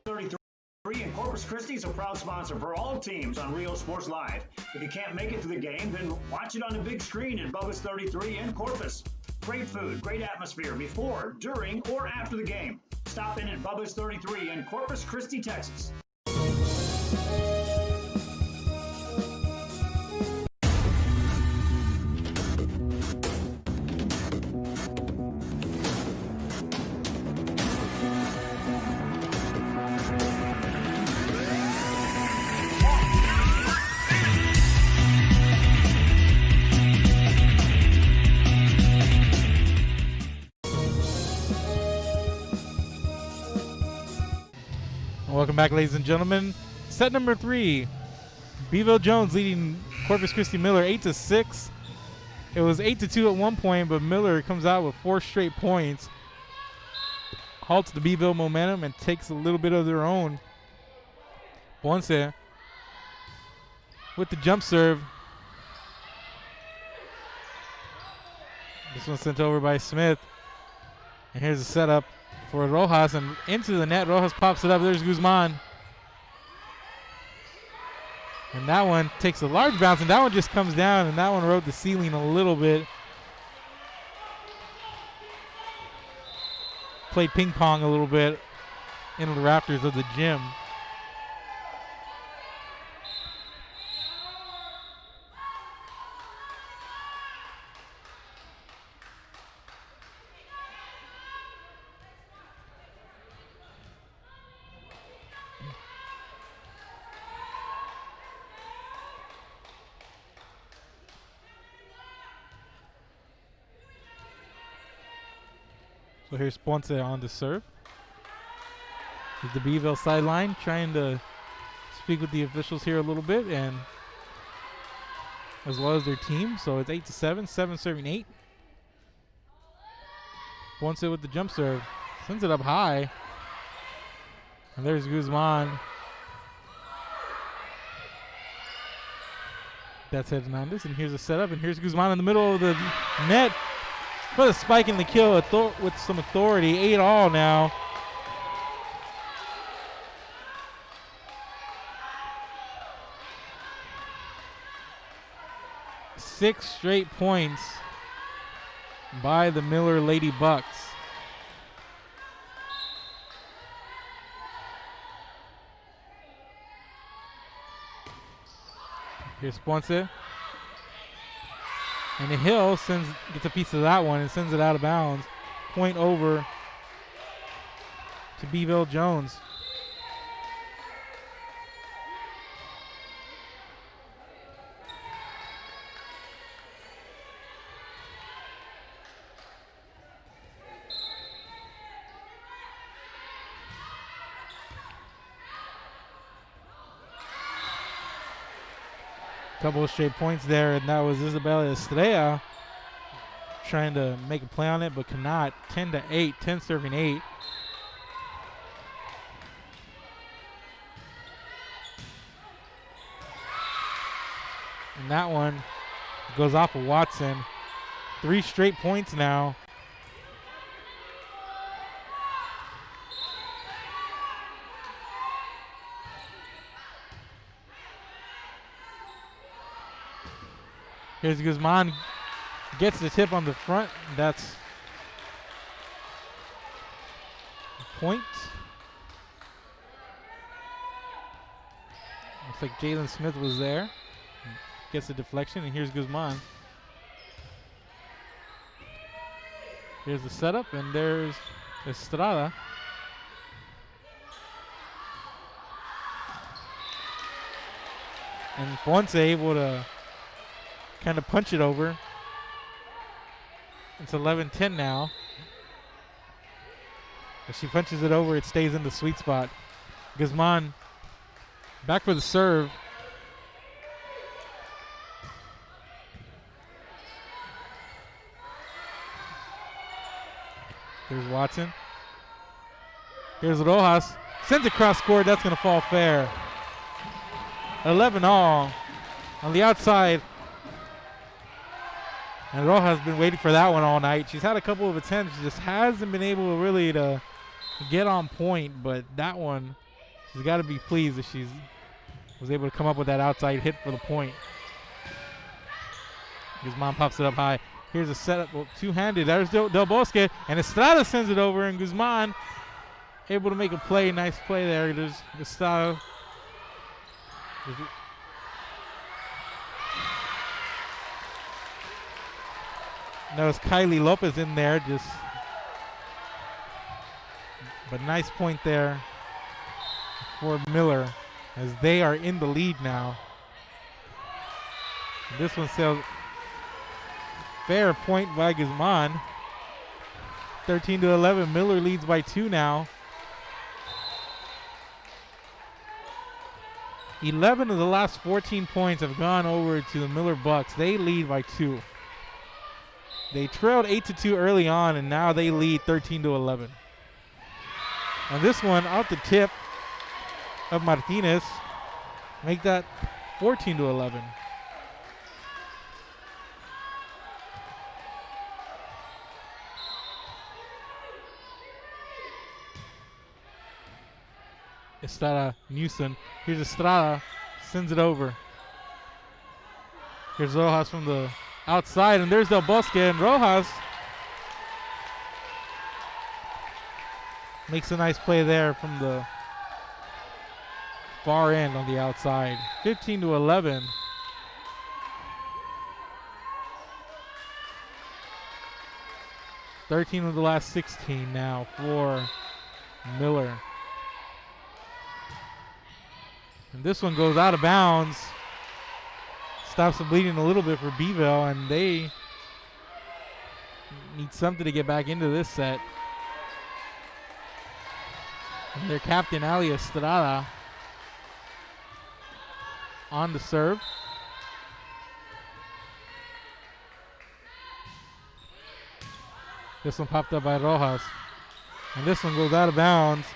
33 and Corpus Christi is a proud sponsor for all teams on Rio Sports Live. If you can't make it to the game, then watch it on the big screen at Bubba's 33 in Corpus. Great food, great atmosphere before, during, or after the game. Stop in at Bubba's 33 in Corpus Christi, Texas. Welcome back, ladies and gentlemen. Set number 3. Beeville Jones leading Corpus Christi Miller 8-6. It was 8-2 at one point, but Miller comes out with 4 straight points. Halts the Beeville momentum and takes a little bit of their own. Ponce with the jump serve. This one's sent over by Smith. And here's the setup for Rojas, and into the net. Rojas pops it up. There's Guzman. And that one takes a large bounce, and that one just comes down, and that one rode the ceiling a little bit. Played ping pong a little bit into the rafters of the gym. So here's Ponce on the serve. Here's the Beeville sideline trying to speak with the officials here a little bit, and as well as their team. So it's 8-7, 7 serving 8. Ponce with the jump serve. Sends it up high. And there's Guzman. That's Hernandez, and here's a setup, and here's Guzman in the middle of the net for the spike and the kill with some authority. 8-all now. Six straight points by the Miller Lady Bucks. Here's Ponce. And the Hill gets a piece of that one and sends it out of bounds. Point over to Beeville Jones. Couple of straight points there, and that was Isabella Estrella trying to make a play on it, but cannot. 10-8, 10 serving 8. And that one goes off of Watson. 3 straight points now. Here's Guzman, gets the tip on the front. That's a point. Looks like Jalen Smith was there. Gets the deflection, and here's Guzman. Here's the setup, and there's Estrada. And Ponce able to kind of punch it over. It's 11-10 now. If she punches it over, it stays in the sweet spot. Guzman back for the serve. Here's Watson. Here's Rojas. Sends it cross court. That's going to fall fair. 11-all on the outside. And Rojas has been waiting for that one all night. She's had a couple of attempts. She just hasn't been able really to get on point. But that one, she's got to be pleased that she was able to come up with that outside hit for the point. Guzman pops it up high. Here's a setup, well, two-handed. There's Del Bosque, and Estrada sends it over, and Guzman able to make a play. Nice play there. There's Estrada. That was Kylie Lopez in there, but nice point there for Miller as they are in the lead now. This one sails fair point by Guzman. 13-11, Miller leads by 2 now. 11 of the last 14 points have gone over to the Miller Bucks. They lead by 2. They trailed 8-2 early on, and now they lead 13-11. And this one out the tip of Martinez, make that 14-11. Estrada Newson. Here's Estrada, sends it over. Here's Rojas from the outside, and there's Del Bosque, and Rojas makes a nice play there from the far end on the outside. 15-11. $13 of the last 16 now for Miller. And this one goes out of bounds. Stops the bleeding a little bit for Beeville, and they need something to get back into this set. And their captain, Ali Estrada, on the serve. This one popped up by Rojas. And this one goes out of bounds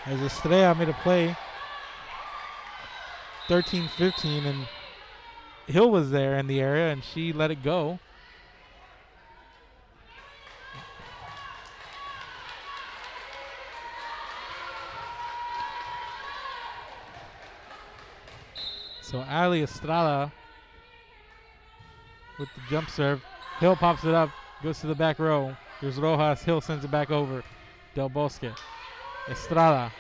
as Estrella made a play. 13-15, and Hill was there in the area, and she let it go. So Ali Estrada with the jump serve. Hill pops it up, goes to the back row. There's Rojas. Hill sends it back over. Del Bosque. Estrada.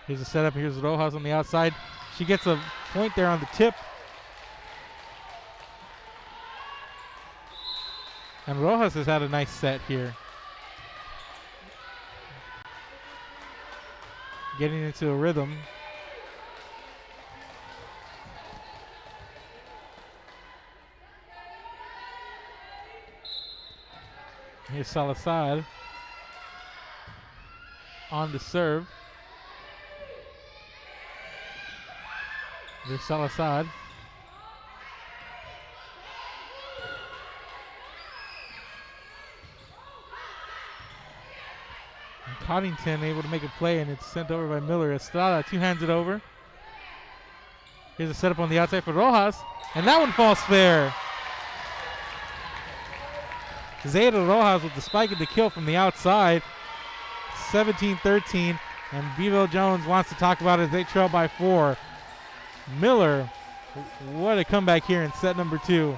Here's a setup. Here's Rojas on the outside. She gets a point there on the tip. And Rojas has had a nice set here. Getting into a rhythm. Here's Salazar on the serve. There's Salazar. And Coddington able to make a play, and it's sent over by Miller. Estrada two-hands it over. Here's a setup on the outside for Rojas, and that one falls fair. Zeta Rojas with the spike and the kill from the outside. 17-13, and Beeville Jones wants to talk about it as they trail by 4. Miller, what a comeback here in set number 2.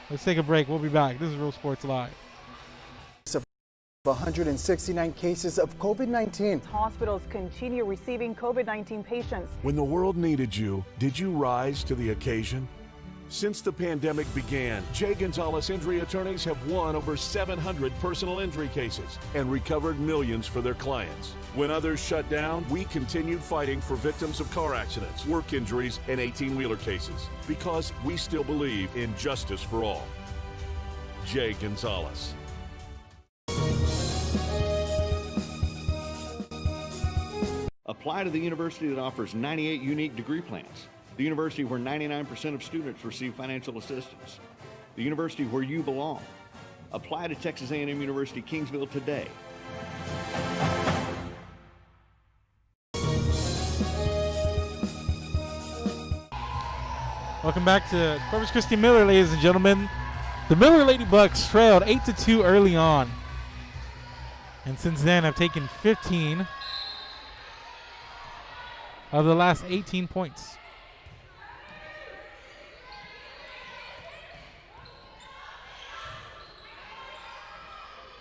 Let's take a break. We'll be back. This is Real Sports Live. 169 cases of COVID-19. Hospitals continue receiving COVID-19 patients. When the world needed you, did you rise to the occasion? Since the pandemic began, Jay Gonzalez injury attorneys have won over 700 personal injury cases and recovered millions for their clients. When others shut down, we continued fighting for victims of car accidents, work injuries, and 18-wheeler cases because we still believe in justice for all. Jay Gonzalez. Apply to the university that offers 98 unique degree plans. The university where 99% of students receive financial assistance. The university where you belong. Apply to Texas A&M University Kingsville today. Welcome back to Corpus Christi Miller, ladies and gentlemen. The Miller Lady Bucks trailed 8-2 early on, and since then have taken 15 of the last 18 points.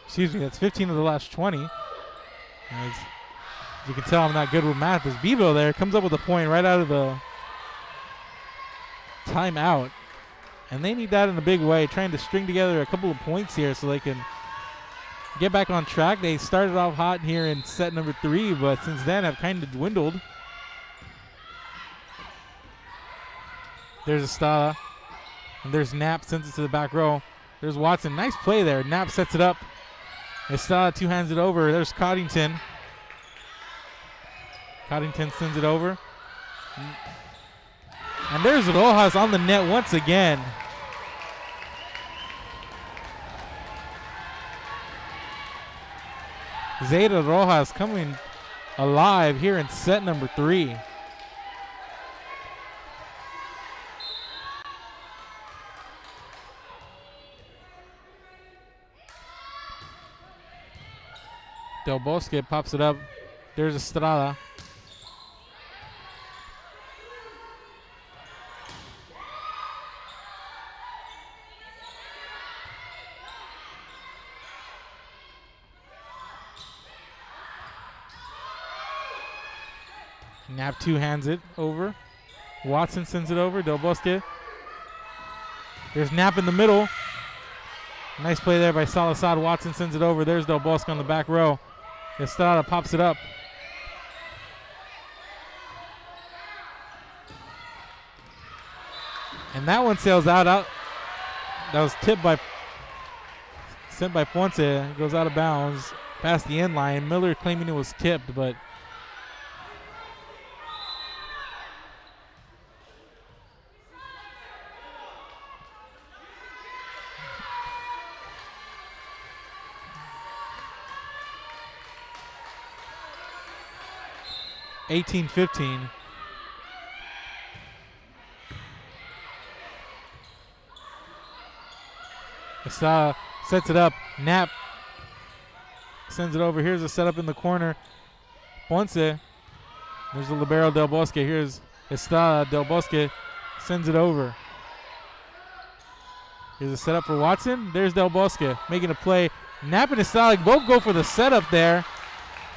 Excuse me, that's 15 of the last 20. As you can tell, I'm not good with math. As Beeville there comes up with a point right out of the timeout. And they need that in a big way, trying to string together a couple of points here so they can get back on track. They started off hot here in set number 3, but since then have kind of dwindled. There's Estrada, and there's Knapp, sends it to the back row. There's Watson, nice play there. Knapp sets it up. Estrada two-hands it over. There's Coddington. Coddington sends it over. And there's Rojas on the net once again. Zeta Rojas coming alive here in set number 3. Del Bosque pops it up. There's Estrada. Knapp two-hands it over. Watson sends it over. Del Bosque. There's Knapp in the middle. Nice play there by Salazar. Watson sends it over. There's Del Bosque on the back row. Estrada pops it up. And that one sails out. That was sent by Ponce. It goes out of bounds past the end line. Miller claiming it was tipped, but 18-15. Estrada sets it up. Knapp sends it over. Here's a setup in the corner. Ponce. There's the libero Del Bosque. Here's Estrada. Del Bosque sends it over. Here's a setup for Watson. There's Del Bosque making a play. Knapp and Estrada both go for the setup there.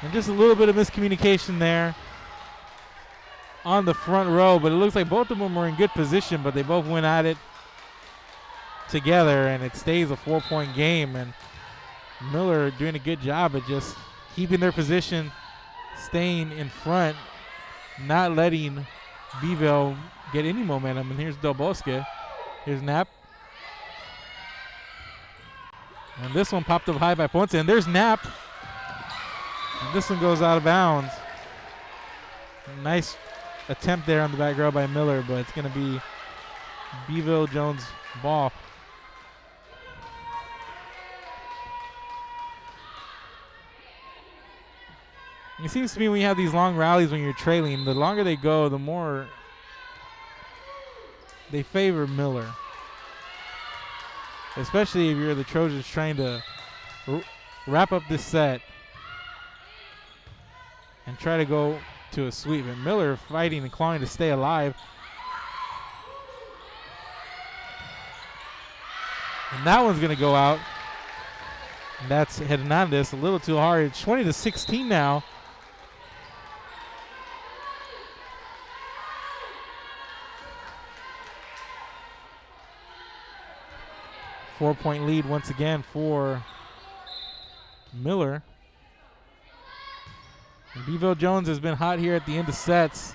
And just a little bit of miscommunication there on the front row. But it looks like both of them were in good position, but they both went at it together, and it stays a 4-point game. And Miller doing a good job at just keeping their position, staying in front, not letting Beeville get any momentum. And here's Del Bosque. Here's Knapp. And this one popped up high by Ponce. And there's Knapp. And this one goes out of bounds. Nice attempt there on the back row by Miller, but it's going to be Beeville Jones' ball. It seems to me when you have these long rallies when you're trailing, the longer they go, the more they favor Miller. Especially if you're the Trojans trying to wrap up this set and try to go to a sweep. And Miller fighting and clawing to stay alive. And that one's going to go out. And that's Hernandez a little too hard. It's 20-16 now. Four-point lead once again for Miller. And Beeville Jones has been hot here at the end of sets.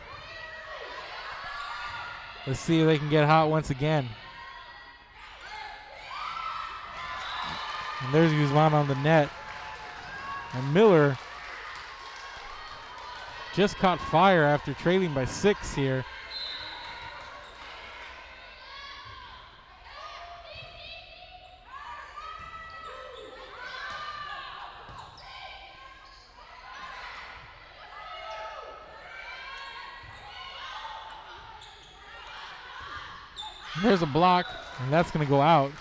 Let's see if they can get hot once again. And there's Guzman on the net. And Miller just caught fire after trailing by 6 here. There's a block, and that's going to go out.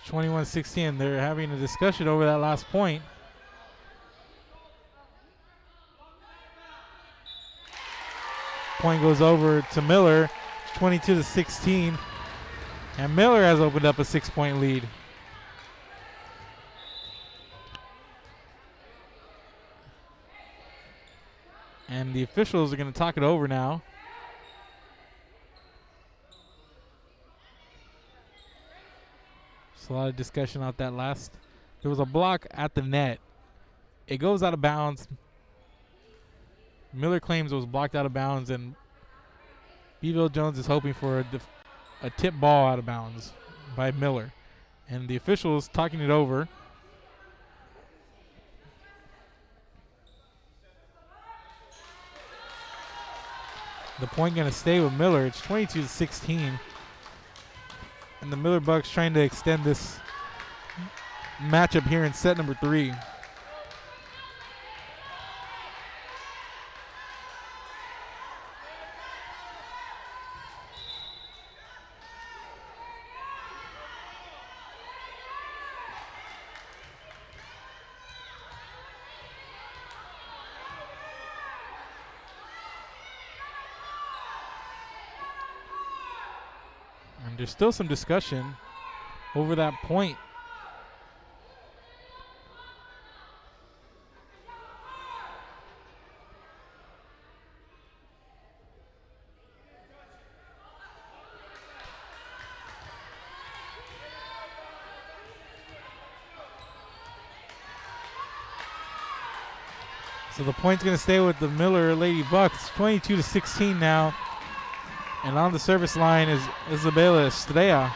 It's 21-16. They're having a discussion over that last point. Point goes over to Miller, 22-16, and Miller has opened up a 6-point lead. And the officials are going to talk it over now. There's a lot of discussion out that last. There was a block at the net. It goes out of bounds. Miller claims it was blocked out of bounds, and Beeville Jones is hoping for a tip ball out of bounds by Miller. And the officials talking it over. The point going to stay with Miller. It's 22-16. And the Miller Bucks trying to extend this matchup here in set number 3. And there's still some discussion over that point. So the point's going to stay with the Miller Lady Bucks, 22-16 now. And on the service line is Isabella Estrella.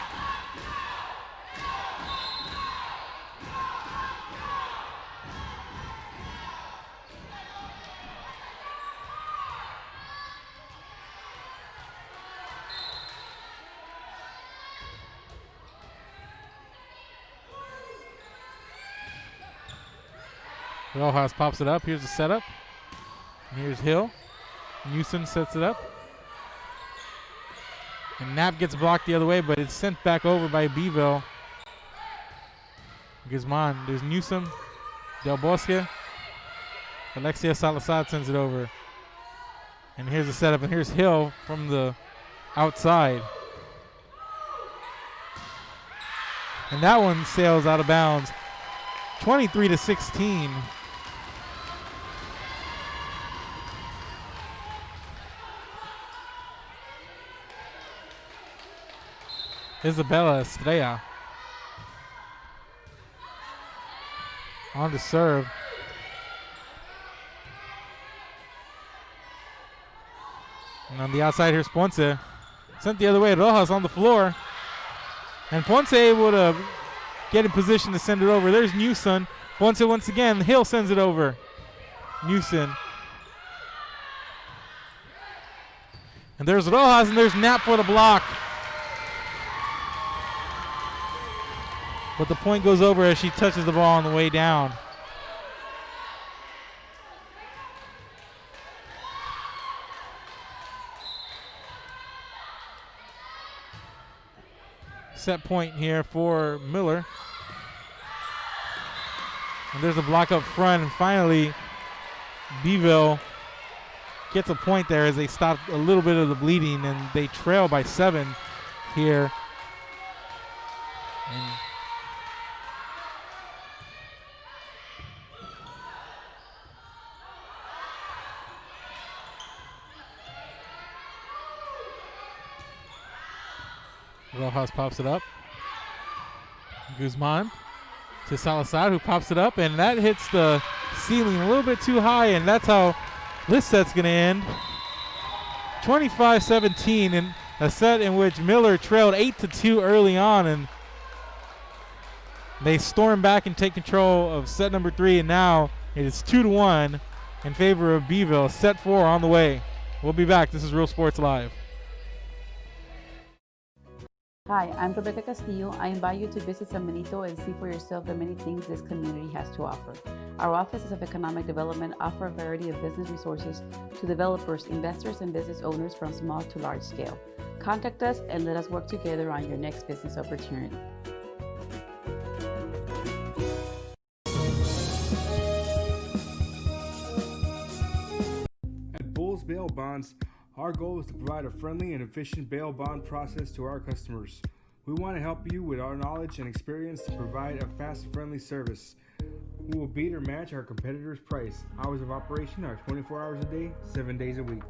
Rojas pops it up. Here's the setup. And here's Hill. Newsom sets it up. And Knapp gets blocked the other way, but it's sent back over by Beeville. Guzman. There's Newsom. Del Bosque. Alexia Salazar sends it over. And here's the setup. And here's Hill from the outside. And that one sails out of bounds. 23-16. Isabella Estrella on the serve. And on the outside, here's Ponce. Sent the other way. Rojas on the floor. And Ponce able to get in position to send it over. There's Newson. Ponce once again. Hill sends it over. Newson. And there's Rojas, and there's Knapp for the block. But the point goes over as she touches the ball on the way down. Set point here for Miller. And there's a block up front, and finally Beeville gets a point there as they stop a little bit of the bleeding, and they trail by 7 here. And Rojas pops it up. Guzman to Salazar, who pops it up, and that hits the ceiling a little bit too high, and that's how this set's going to end. 25-17 in a set in which Miller trailed 8-2 early on, and they storm back and take control of set number 3, and now it is 2-1 in favor of Beeville. Set 4 on the way. We'll be back. This is Real Sports Live. Hi, I'm Rebecca Castillo. I invite you to visit San Benito and see for yourself the many things this community has to offer. Our offices of economic development offer a variety of business resources to developers, investors, and business owners from small to large scale. Contact us and let us work together on your next business opportunity. At Bulls Bail Bonds, our goal is to provide a friendly and efficient bail bond process to our customers. We want to help you with our knowledge and experience to provide a fast and friendly service. We will beat or match our competitors' price. Hours of operation are 24 hours a day, 7 days a week.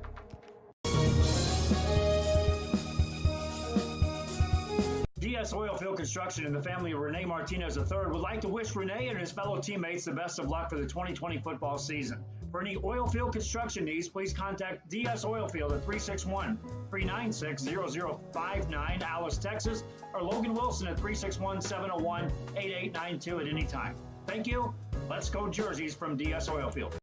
DS Oilfield Construction and the family of Rene Martinez III would like to wish Rene and his fellow teammates the best of luck for the 2020 football season. For any oilfield construction needs, please contact DS Oilfield at 361-396-0059, Alice, Texas, or Logan Wilson at 361-701-8892 at any time. Thank you. Let's go jerseys from DS Oilfield.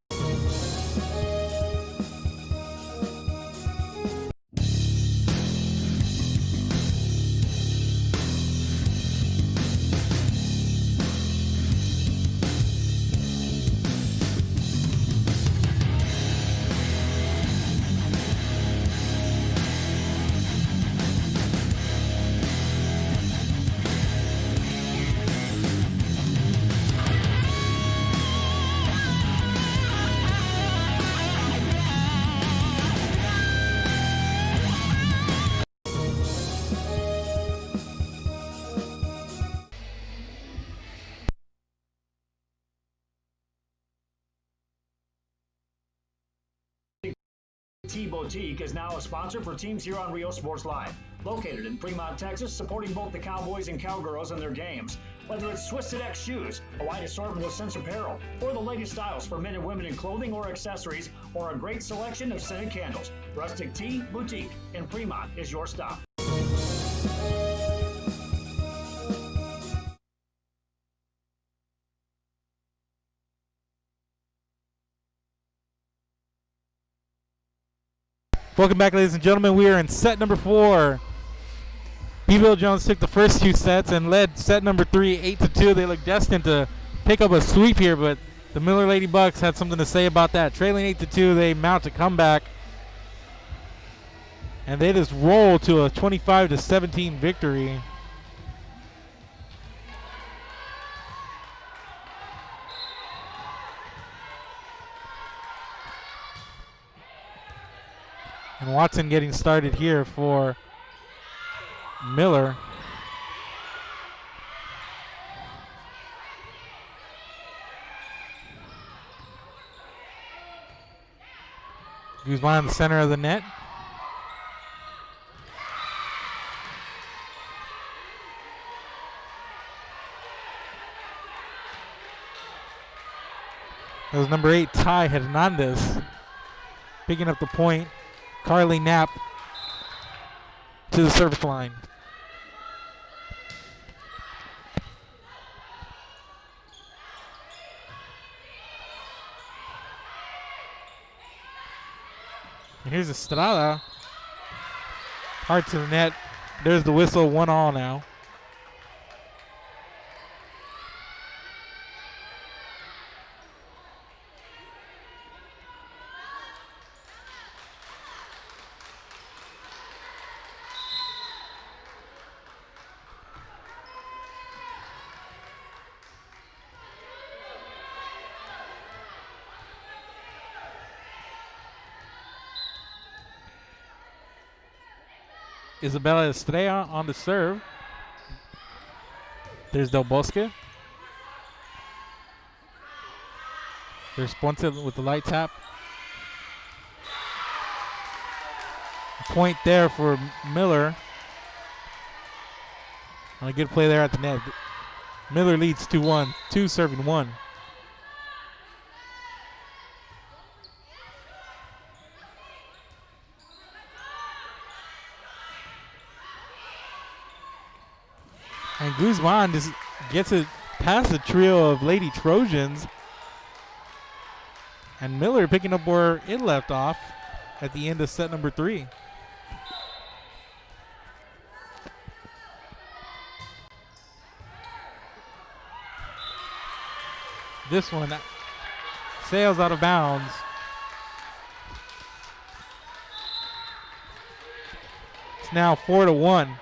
Boutique is now a sponsor for teams here on Rio Sports Live. Located in Fremont, Texas, supporting both the Cowboys and Cowgirls in their games. Whether it's Twisted X shoes, a wide assortment of Sense apparel, or the latest styles for men and women in clothing or accessories, or a great selection of scented candles, Rustic Tea Boutique in Fremont is your stop. Welcome back, ladies and gentlemen. We are in set number 4. Beeville Jones took the first 2 sets and led set number 3 8-2. They look destined to pick up a sweep here, but The Miller Lady Bucks had something to say about that. Trailing 8-2, they mount a comeback. And they just roll to a 25-17 victory. And Watson getting started here for Miller. Guzman in the center of the net. That was number 8, Ty Hernandez, picking up the point. Carly Knapp to the service line. And here's Estrada. Hard to the net. There's the whistle, 1-1 now. Isabella Estrella on the serve. There's Del Bosque. There's Ponce with the light tap. Point there for Miller. And a good play there at the net. Miller leads 2-1, 2 serving 1. And Guzman just gets it past the trio of Lady Trojans. And Miller picking up where it left off at the end of set number 3. This one sails out of bounds. It's now 4-1.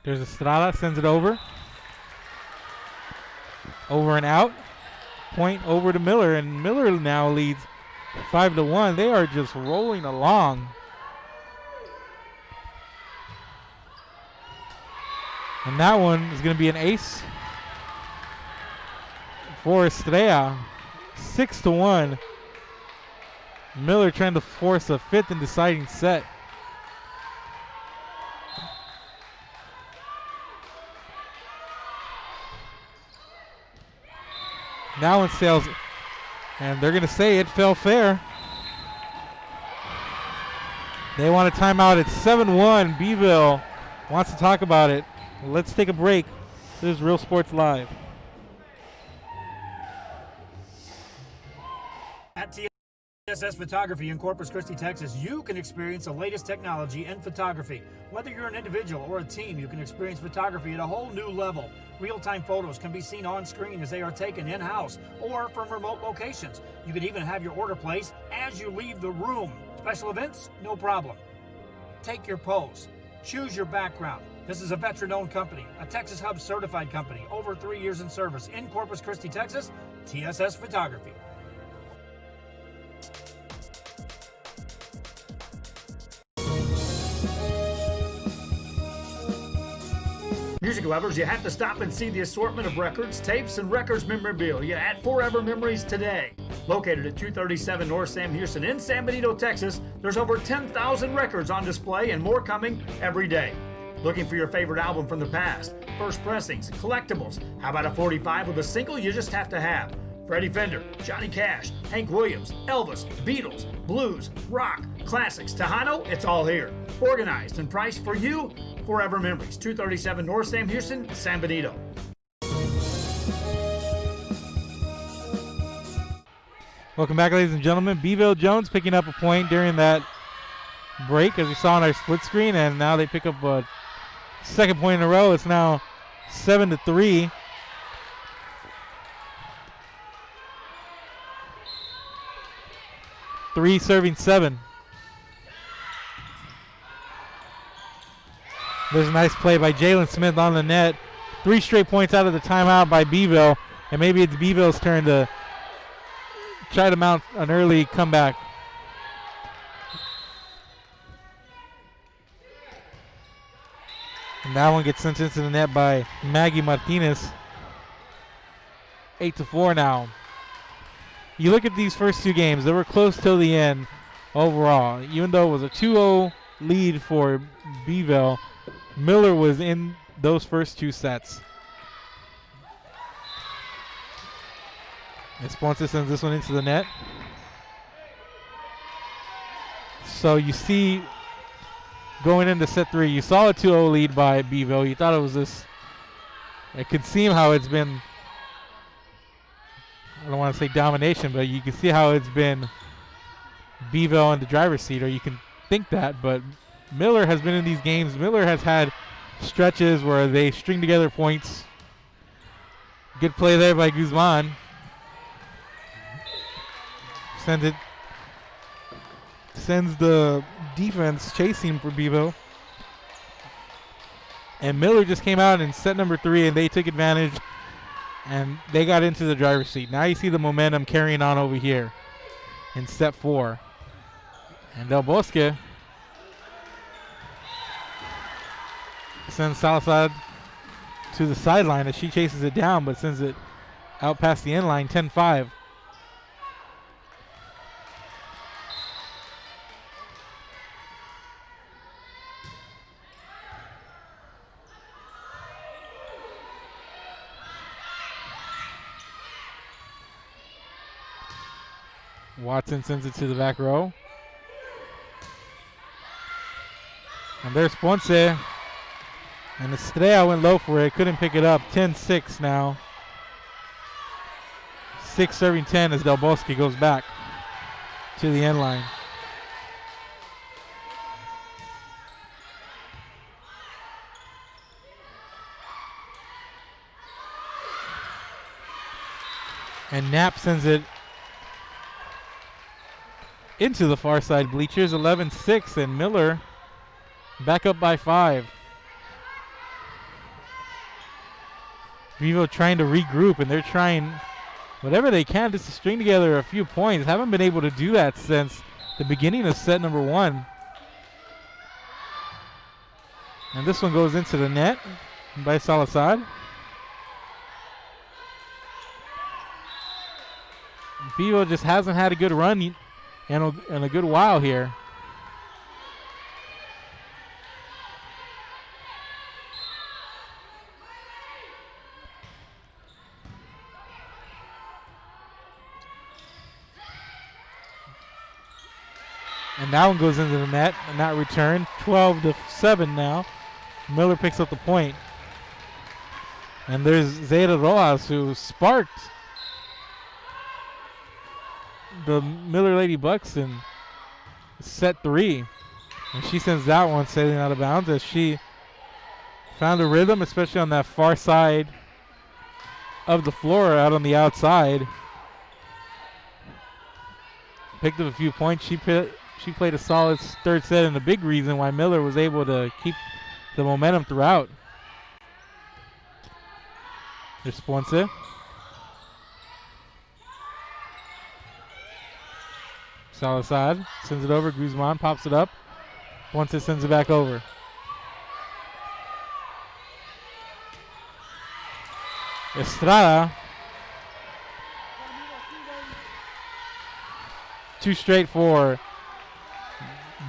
There's Estrada, sends it over. Over and out. Point over to Miller, and Miller now leads 5-1. They are just rolling along. And that one is going to be an ace for Estrella. 6-1. Miller trying to force a 5th and deciding set. Now one sails, and they're going to say it fell fair. They want a timeout at 7-1. Beeville wants to talk about it. Let's take a break. This is Real Sports Live. At TSS Photography in Corpus Christi, Texas, you can experience the latest technology in photography. Whether you're an individual or a team, you can experience photography at a whole new level. Real-time photos can be seen on screen as they are taken in-house or from remote locations. You can even have your order placed as you leave the room. Special events? No problem. Take your pose. Choose your background. This is a veteran-owned company, a Texas Hub certified company, over 3 years in service in Corpus Christi, Texas, TSS Photography. Music lovers, you have to stop and see the assortment of records, tapes, and records memorabilia at Forever Memories today. Located at 237 North Sam Houston in San Benito, Texas, there's over 10,000 records on display and more coming every day. Looking for your favorite album from the past, first pressings, collectibles, how about a 45 with a single you just have to have? Freddie Fender, Johnny Cash, Hank Williams, Elvis, Beatles, blues, rock, classics, Tejano, it's all here. Organized and priced for you. Forever Memories, 237 North Sam Houston, San Benito. Welcome back, ladies and gentlemen. Beeville Jones picking up a point during that break, as we saw on our split screen, and now they pick up a second point in a row. It's now 7-3. Three serving 7. There's a nice play by Jalen Smith on the net. 3 straight points out of the timeout by Beeville, and maybe it's Beeville's turn to try to mount an early comeback. And that one gets sent into the net by Maggie Martinez. 8-4 now. You look at these first 2 games, they were close till the end overall. Even though it was a 2-0 lead for Beeville, Miller was in those first 2 sets. Esponza sends this one into the net. So you see, going into set 3, you saw a 2-0 lead by Beeville. You thought it was this, it could seem how it's been, I don't want to say domination, but you can see how it's been Beeville in the driver's seat, or you can think that, but Miller has been in these games. Miller has had stretches where they string together points. Good play there by Guzman. Sends the defense chasing for Beeville. And Miller just came out in set number 3, and they took advantage, and they got into the driver's seat. Now you see the momentum carrying on over here in set 4. And Del Bosque sends Salazar to the sideline as she chases it down, but sends it out past the end line, 10-5. Watson sends it to the back row. And there's Ponce. And Estrella went low for it. Couldn't pick it up. 10-6 now. 6 serving 10 as Del Bosque goes back to the end line. And Knapp sends it into the far side bleachers. 11-6, and Miller back up by 5. Beeville trying to regroup, and they're trying whatever they can just to string together a few points. Haven't been able to do that since the beginning of set number 1. And this one goes into the net by Salazar. Beeville just hasn't had a good run in a good while here. And that one goes into the net and not returned. 12-7 now. Miller picks up the point. And there's Zeta Rojas, who sparked the Miller Lady Bucks in set 3. And she sends that one sailing out of bounds as she found a rhythm, especially on that far side of the floor out on the outside. Picked up a few points. She played a solid third set, and a big reason why Miller was able to keep the momentum throughout. There's Ponce. Salazar sends it over. Guzman pops it up. Ponce sends it back over. Estrada. 2 straight for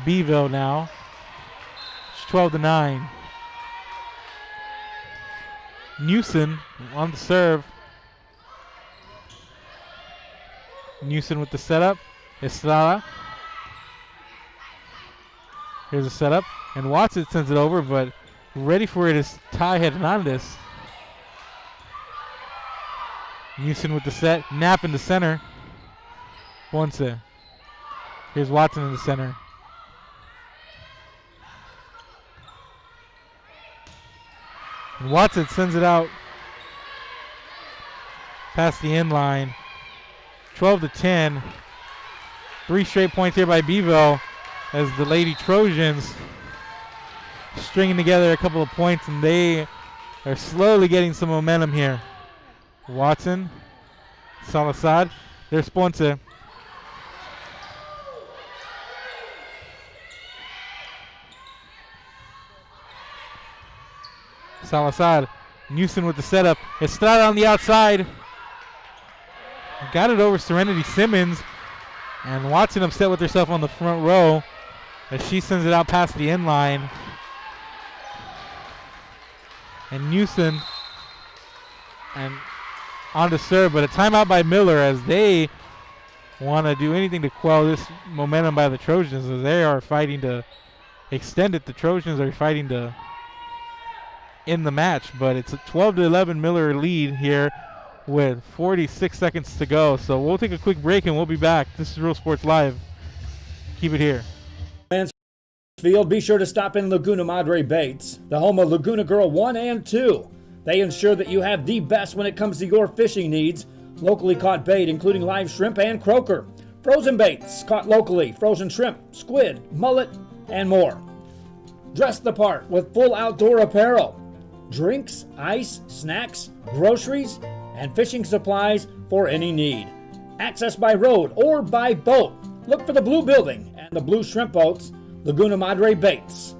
Beeville now. It's 12-9. Newson on the serve. Newson with the setup. Estrada. Here's a setup. And Watson sends it over, but ready for it is Ty Hernandez. Newson with the set. Knapp in the center. Ponce. Here's Watson in the center. And Watson sends it out past the end line. 12-10. 3 straight points here by Beeville as the Lady Trojans stringing together a couple of points, and they are slowly getting some momentum here. Watson, Salazar, there's Ponce. Salazar, Newson with the setup. Estrada on the outside. Got it over Serenity Simmons. And Watson upset with herself on the front row as she sends it out past the end line. And Newson and on to serve, but a timeout by Miller as they want to do anything to quell this momentum by the Trojans as they are fighting to extend it. The Trojans are fighting to end the match, but it's a 12-11 Miller lead here with 46 seconds to go. So we'll take a quick break and we'll be back. This is Real Sports Live. Keep it here. Field, be sure to stop in Laguna Madre Baits, the home of Laguna Girl 1 and 2. They ensure that you have the best when it comes to your fishing needs. Locally caught bait, including live shrimp and croaker. Frozen baits, caught locally, frozen shrimp, squid, mullet, and more. Dress the part with full outdoor apparel. Drinks, ice, snacks, groceries, and fishing supplies for any need. Access by road or by boat. Look for the blue building and the blue shrimp boats, Laguna Madre Baits.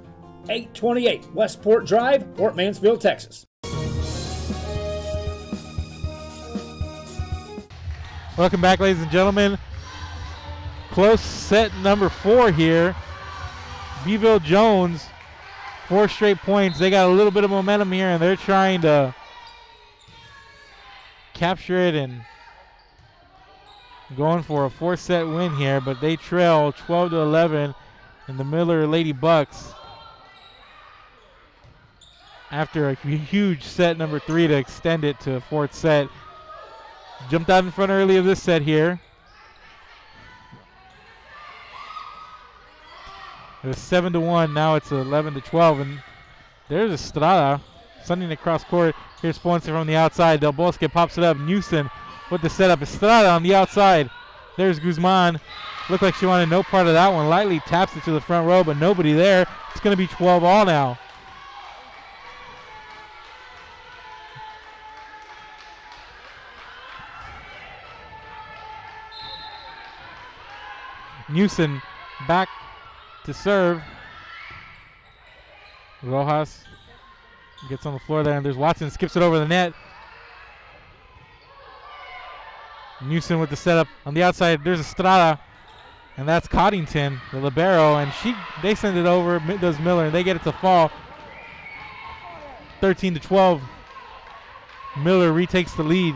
828 Westport Drive, Port Mansfield, Texas. Welcome back, ladies and gentlemen. Close set number 4 here. Beeville Jones, 4 straight points. They got a little bit of momentum here, and they're trying to capture it and going for a 4-set win here, but they trail 12-11 in the Miller Lady Bucks after a huge set number 3 to extend it to a 4th set. Jumped out in front early of this set here. It was 7-1. Now it's 11-12, and there's Estrada sending across court. Here's Ponce from the outside. Del Bosque pops it up. Newson with the setup. Estrada on the outside. There's Guzman. Looked like she wanted no part of that one. Lightly taps it to the front row, but nobody there. It's going to be 12-all now. Newson back to serve. Rojas gets on the floor there, and there's Watson, skips it over the net. Newson with the setup on the outside. There's Estrada, and that's Coddington, the libero, and they send it over. Does Miller, and they get it to fall. 13-12. Miller retakes the lead.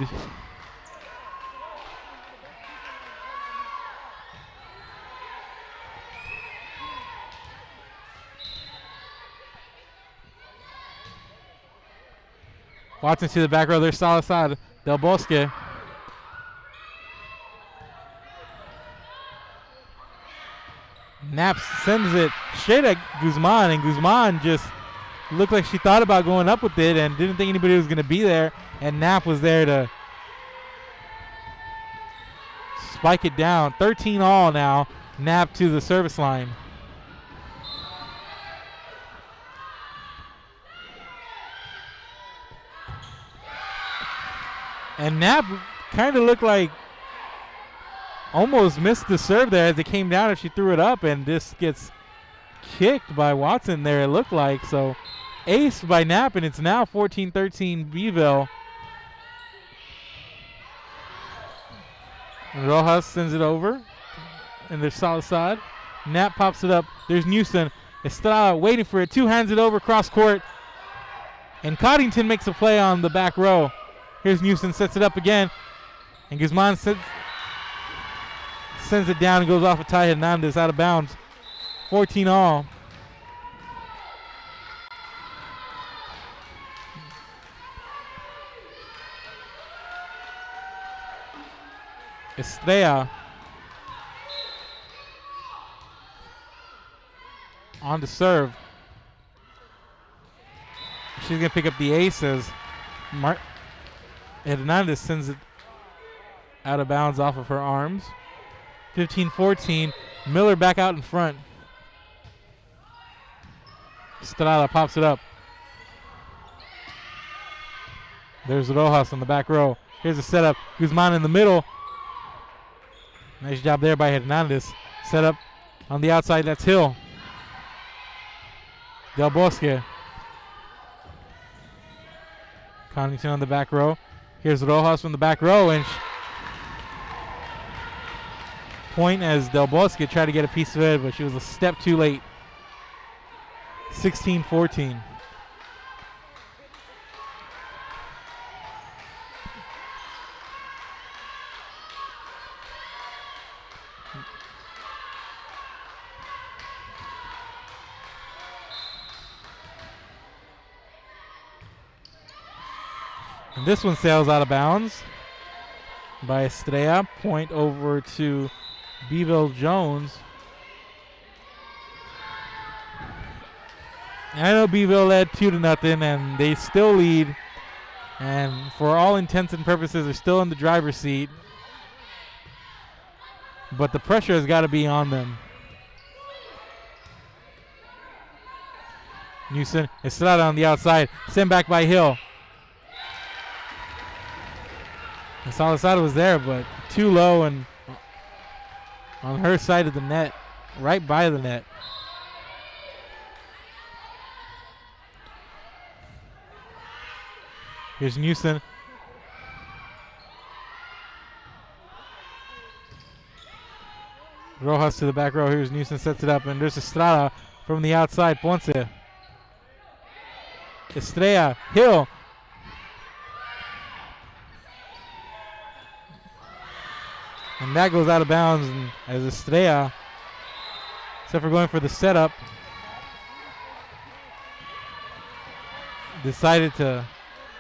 Watson to the back row. There's Salazar. Del Bosque. Knapp sends it straight at Guzman, and Guzman just looked like she thought about going up with it and didn't think anybody was going to be there, and Knapp was there to spike it down. 13-all now. Knapp to the service line. And Knapp kind of looked like almost missed the serve there as it came down if she threw it up, and this gets kicked by Watson there, it looked like. So ace by Knapp, and it's now 14-13 Beeville. And Rojas sends it over, and there's Salazar. Knapp pops it up. There's Newson. Estrada waiting for it. 2 hands it over cross court. And Coddington makes a play on the back row. Here's Newson, sets it up again. And Guzman sends it down and goes off of Ty Hernandez out of bounds. 14-all. Estrella on to serve. She's going to pick up the ace as Hernandez sends it out of bounds off of her arms. 15-14. Miller back out in front. Estrada pops it up. There's Rojas on the back row. Here's the setup. Guzman in the middle. Nice job there by Hernandez. Set up on the outside. That's Hill. Del Bosque. Connington on the back row. Here's Rojas from the back row. And point as Del Bosque tried to get a piece of it, but she was a step too late. 16-14. And this one sails out of bounds by Estrella. Point over to Beeville Jones. And I know Beeville led 2-0, and they still lead. And for all intents and purposes, they're still in the driver's seat. But the pressure has got to be on them. Newson, Estrada on the outside, sent back by Hill. And Salazar was there, but too low and on her side of the net, right by the net. Here's Newson. Rojas to the back row. Here's Newson, sets it up, and there's Estrada from the outside. Ponce. Estrella, Hill. And that goes out of bounds, and as Estrella, except for going for the setup, decided to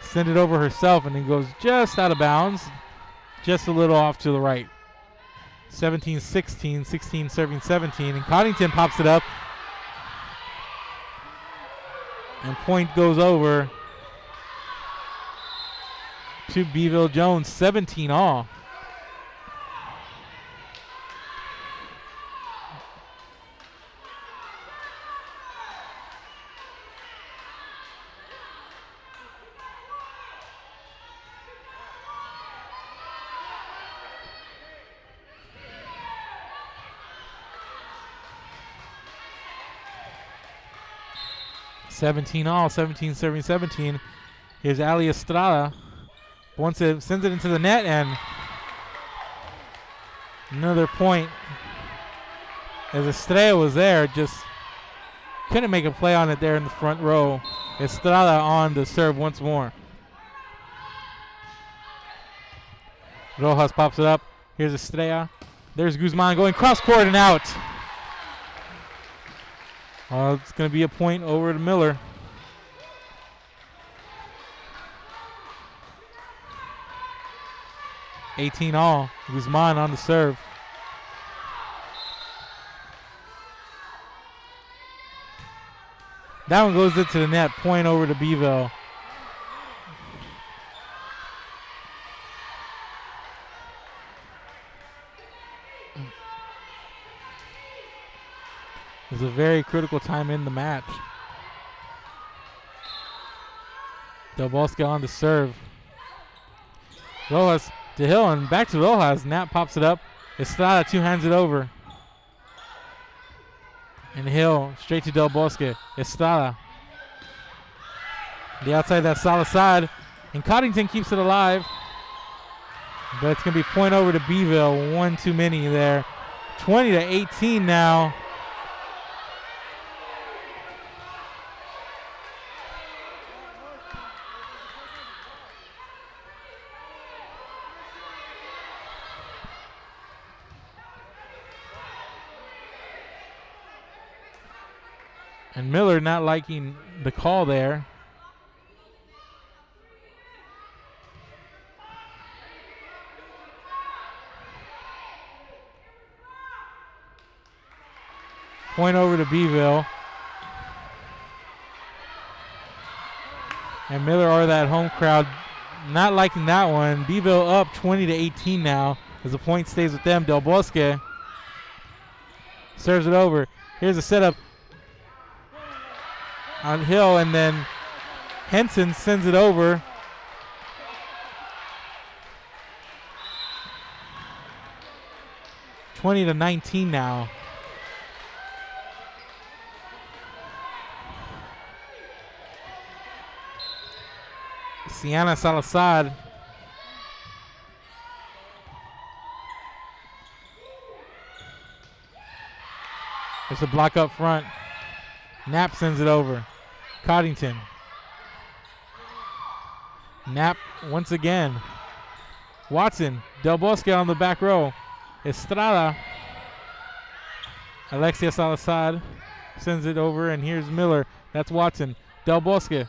send it over herself, and it goes just out of bounds, just a little off to the right. 17-16, 16 serving 17, and Coddington pops it up, and point goes over to Beeville Jones, 17 all. All, 17 serving 17. Here's Ali Estrada. Once it sends it into the net, and another point. As Estrella was there, just couldn't make a play on it there in the front row. Estrada on to serve once more. Rojas pops it up. Here's Estrella. There's Guzman going cross court and out. It's going to be a point over to Miller. $18 all. Guzman on the serve. That one goes into the net. Point over to Beeville. It was a very critical time in the match. Del Bosque on to serve. Rojas to Hill, and back to Rojas. Nat pops it up. Estrada two-hands it over. And Hill straight to Del Bosque. Estrada. The outside, that's Salazar. And Coddington keeps it alive. But it's going to be point over to Beeville. One too many there. 20-18 now. And Miller not liking the call there. Point over to Beeville. And Miller, or that home crowd, not liking that one. Beeville up 20-18 now as the point stays with them. Del Bosque serves it over. Here's a setup on Hill, and then Henson sends it over. (20-19) now. Sienna Salazar. There's a block up front. Knapp sends it over. Coddington. Knapp once again. Watson. Del Bosque on the back row. Estrada. Alexia Salazar sends it over, and here's Miller. That's Watson. Del Bosque.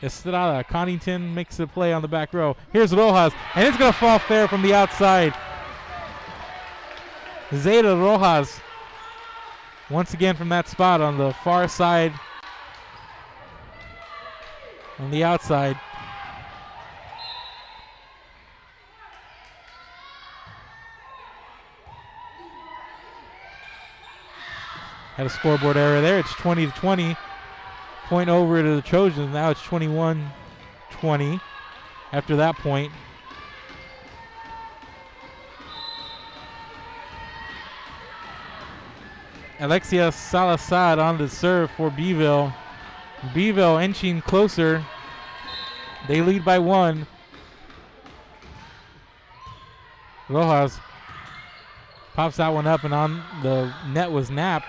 Estrada. Coddington makes the play on the back row. Here's Rojas, and it's going to fall fair from the outside. Zeta Rojas once again from that spot on the far side, on the outside. Had a scoreboard error there. It's 20-20. Point over to the Trojans. Now it's 21-20 after that point. Alexia Salazar on the serve for Beeville. Beeville inching closer. They lead by 1. Rojas pops that one up, and on the net was Knapp.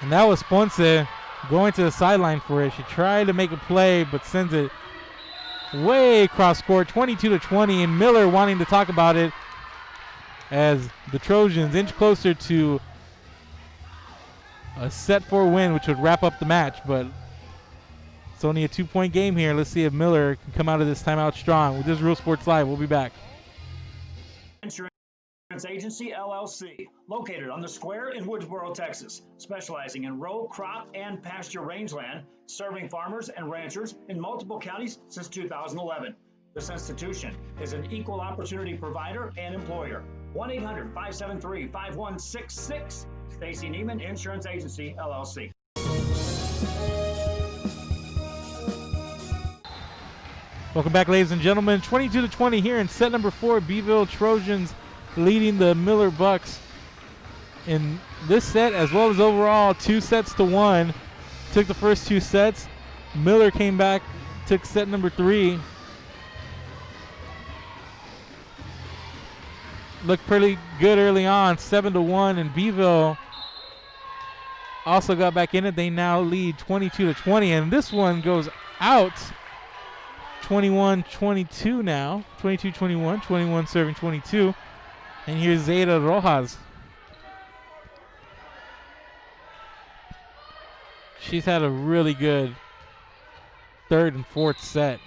And that was Ponce going to the sideline for it. She tried to make a play, but sends it way across court, 22-20, and Miller wanting to talk about it as the Trojans inch closer to a set 4 win, which would wrap up the match, but it's only a 2-point game here. Let's see if Miller can come out of this timeout strong. With this Real Sports Live, we'll be back. Insurance Agency LLC, located on the square in Woodsboro, Texas, specializing in row, crop, and pasture rangeland, serving farmers and ranchers in multiple counties since 2011. This institution is an equal opportunity provider and employer. 1-800-573-5166. Stacy Neiman Insurance Agency, LLC. Welcome back, ladies and gentlemen. 22-20 here in set number 4. Beeville Trojans leading the Miller Bucks in this set, as well as overall 2-1. Took the first 2 sets. Miller came back, took set number 3. Looked pretty good early on, 7-1, and Beeville also got back in it. They now lead 22-20, and this one goes out 21-22 now, 22-21, 21 serving 22. And here's Zeta Rojas. She's had a really good 3rd and 4th set.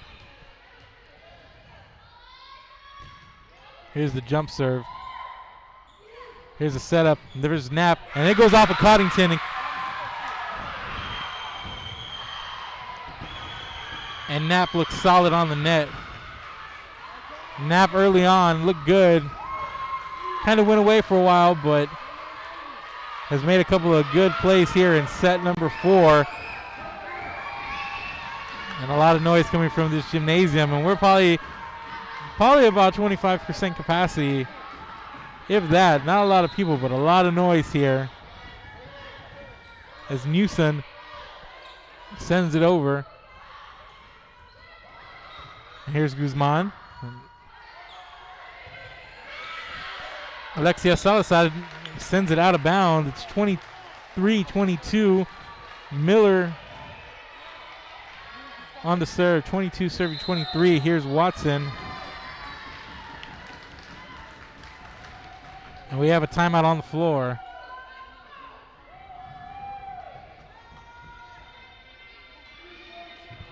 Here's the jump serve. Here's the setup. There's Knapp, and it goes off of Coddington. And Knapp looks solid on the net. Knapp early on looked good. Kind of went away for a while, but has made a couple of good plays here in set number 4. And a lot of noise coming from this gymnasium, and we're probably about 25% capacity, if that. Not a lot of people, but a lot of noise here as Newson sends it over. And here's Guzman. Alexia Salazar sends it out of bounds. It's 23-22. Miller on the serve, 22 serving 23. Here's Watson. And we have a timeout on the floor.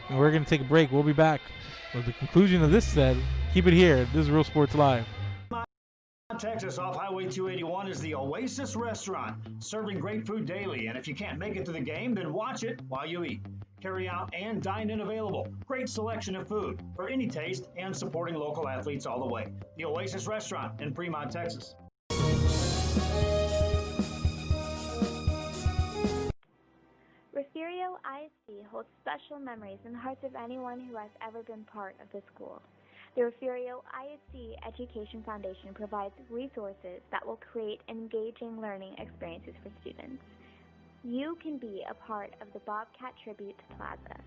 And we're going to take a break. We'll be back with the conclusion of this set. Keep it here. This is Real Sports Live. Texas, off Highway 281, is the Oasis Restaurant, serving great food daily. And if you can't make it to the game, then watch it while you eat. Carry out and dine in available. Great selection of food for any taste and supporting local athletes all the way. The Oasis Restaurant in Fremont, Texas. Refugio ISD holds special memories in the hearts of anyone who has ever been part of the school. The Refugio ISD Education Foundation provides resources that will create engaging learning experiences for students. You can be a part of the Bobcat Tribute Plaza.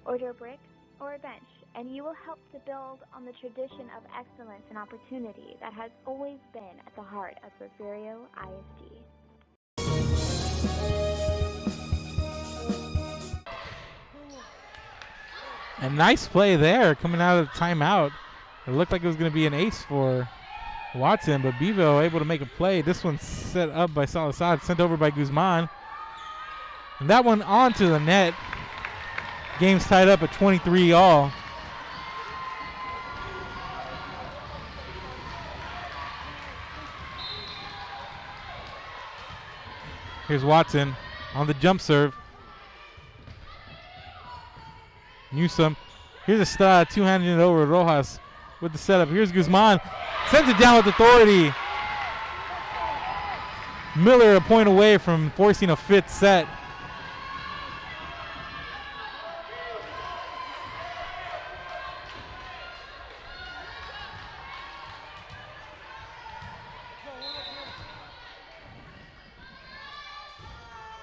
Order a brick or a bench, and you will help to build on the tradition of excellence and opportunity that has always been at the heart of Refugio ISD. A nice play there coming out of the timeout. It looked like it was going to be an ace for Watson, but Beeville able to make a play. This one's set up by Salazar, sent over by Guzman. And that one onto the net. Game's tied up at 23 all. Here's Watson on the jump serve. Newsom. Here's a two-handed it over Rojas with the setup. Here's Guzman. Sends it down with authority. Miller a point away from forcing a fifth set.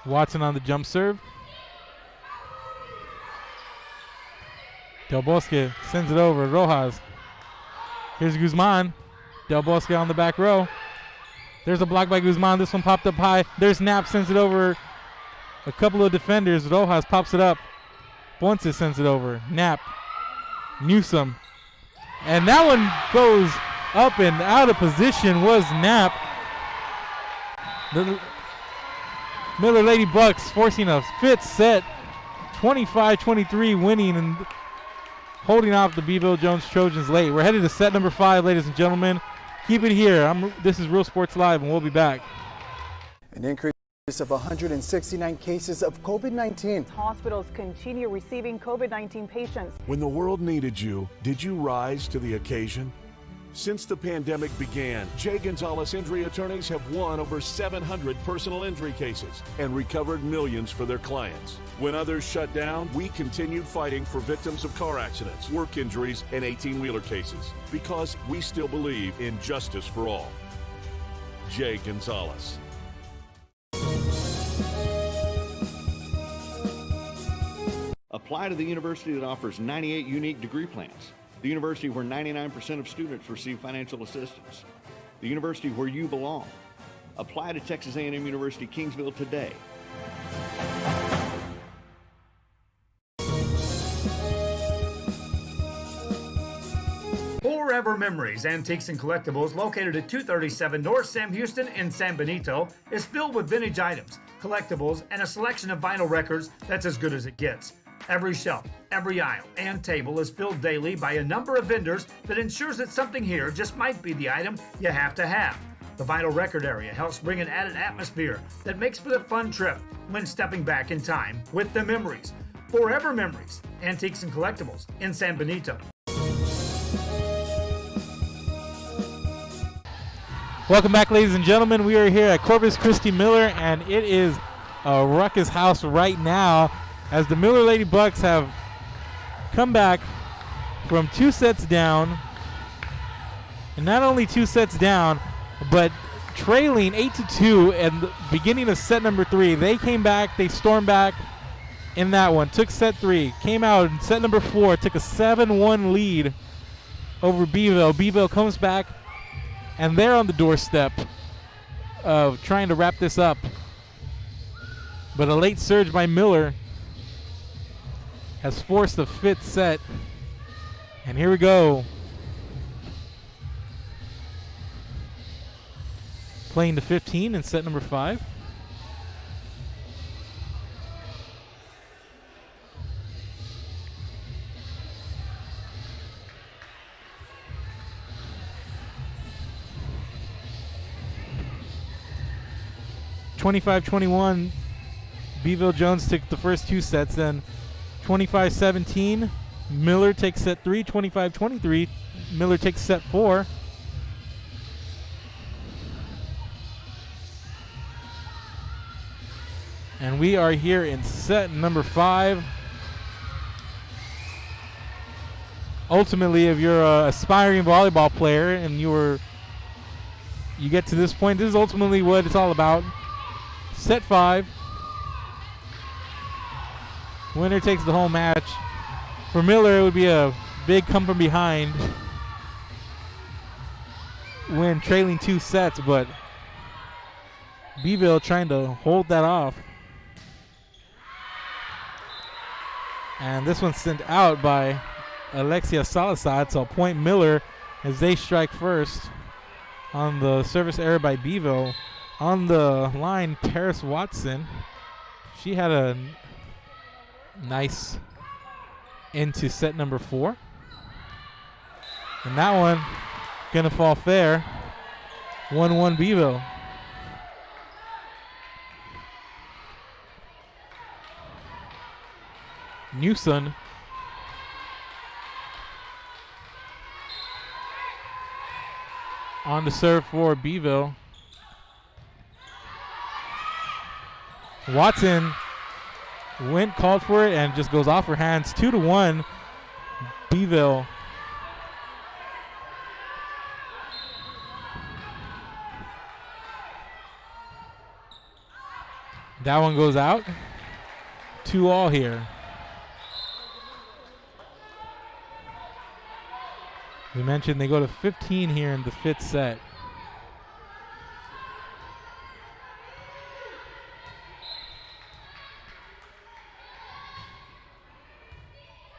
Watson on the jump serve. Del Bosque sends it over. Rojas. Here's Guzman. Del Bosque on the back row. There's a block by Guzman. This one popped up high. There's Knapp, sends it over a couple of defenders. Rojas pops it up. Ponce sends it over. Knapp. Newsom. And that one goes up and out of position was Knapp. The Miller Lady Bucks forcing a fifth set. 25-23 winning and holding off the Beeville Jones Trojans late. We're headed to set number 5, ladies and gentlemen. Keep it here. This is Real Sports Live, and we'll be back. An increase of 169 cases of COVID-19. Hospitals continue receiving COVID-19 patients. When the world needed you, did you rise to the occasion? Since the pandemic began, Jay Gonzalez Injury Attorneys have won over 700 personal injury cases and recovered millions for their clients. When others shut down, we continued fighting for victims of car accidents, work injuries, and 18-wheeler cases because we still believe in justice for all. Jay Gonzalez. Apply to the university that offers 98 unique degree plans. The university where 99% of students receive financial assistance. The university where you belong. Apply to Texas A&M University Kingsville today. Forever Memories, Antiques and Collectibles, located at 237 North Sam Houston in San Benito, is filled with vintage items, collectibles, and a selection of vinyl records that's as good as it gets. Every shelf, every aisle, and table is filled daily by a number of vendors that ensures that something here just might be the item you have to have. The vinyl record area helps bring an added atmosphere that makes for the fun trip when stepping back in time with the memories. Forever Memories, Antiques and Collectibles in San Benito. Welcome back, ladies and gentlemen. We are here at Corpus Christi Miller, and it is a ruckus house right now as the Miller Lady Bucks have come back from 2 sets down. And not only 2 sets down, but trailing 8-2 at the beginning of set number 3. They came back, they stormed back in that one, took set 3, came out in set number 4, took a 7-1 lead over Beeville. Beeville comes back, and they're on the doorstep of trying to wrap this up. But a late surge by Miller has forced the 5th set. And here we go. Playing to 15 in set number 5. 25-21. Beeville Jones took the first 2 sets. Then 25-17. Miller takes set 3. 25-23. Miller takes set 4. And we are here in set number 5. Ultimately, if you're an aspiring volleyball player and you get to this point, this is ultimately what it's all about. Set 5. Winner takes the whole match. For Miller, it would be a big come from behind when trailing 2 sets, but Beeville trying to hold that off. And this one's sent out by Alexia Salazar, so point Miller as they strike first on the service error by Beeville. On the line, Paris Watson. She had a nice into set number 4. And that one gonna fall fair. 1-1 Beeville. Newson on to serve for Beeville. Watson called for it, and just goes off her hands. 2-1 Beeville. That one goes out. 2-2 here. We mentioned they go to 15 here in the 5th set.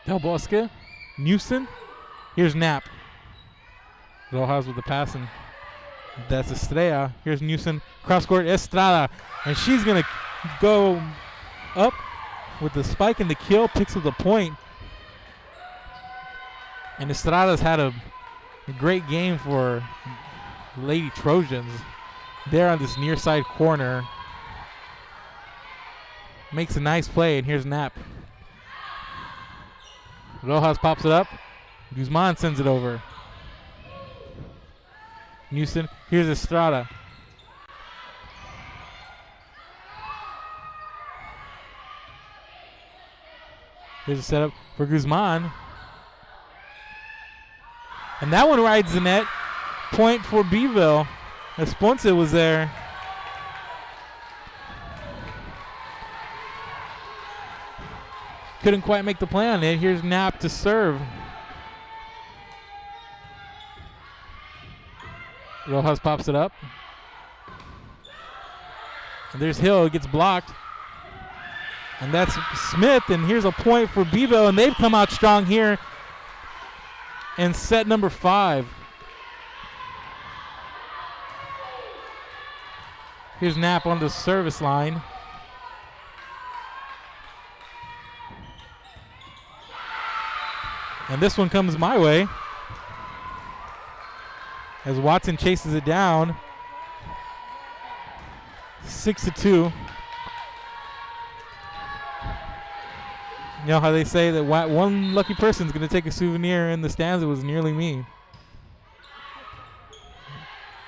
Del Bosque, Newson. Here's Knapp. Rojas with the passing. That's Estrella. Here's Newson. Cross court, Estrada. And she's going to go up with the spike and the kill. Picks up the point. And Estrada's had a great game for Lady Trojans. There on this near side corner. Makes a nice play, and here's Knapp. Rojas pops it up. Guzman sends it over. Newson, here's Estrada. Here's a setup for Guzman. And that one rides the net. Point for Beeville. Esponza was there. Couldn't quite make the play on it. Here's Knapp to serve. Rojas pops it up. And there's Hill. It gets blocked. And that's Smith. And here's a point for Beeville. And they've come out strong here in set number 5. Here's Knapp on the service line. And this one comes my way as Watson chases it down. 6-2. You know how they say that one lucky person's going to take a souvenir in the stands? It was nearly me.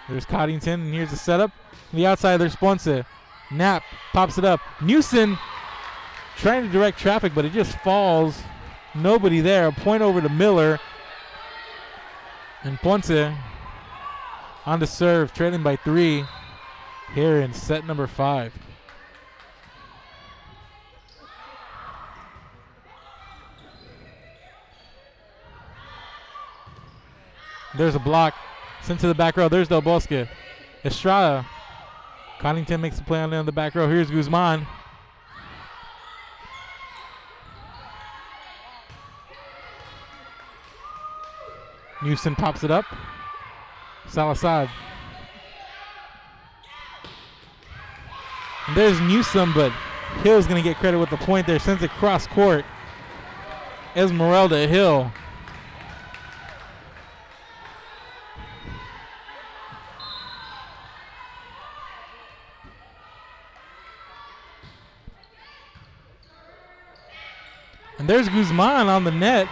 There's Coddington, and here's the setup. On the outside, there's Ponce. Knapp pops it up. Newson trying to direct traffic, but it just falls. Nobody there. A point over to Miller. And Ponce on to serve, trailing by 3 here in set number 5. There's a block. Sent to the back row. There's Del Bosque. Estrada. Coddington makes the play on the back row. Here's Guzman. Newson pops it up. Salazar. And there's Newsom, but Hill's going to get credit with the point there. Sends it cross court. Esmeralda Hill. And there's Guzman on the net.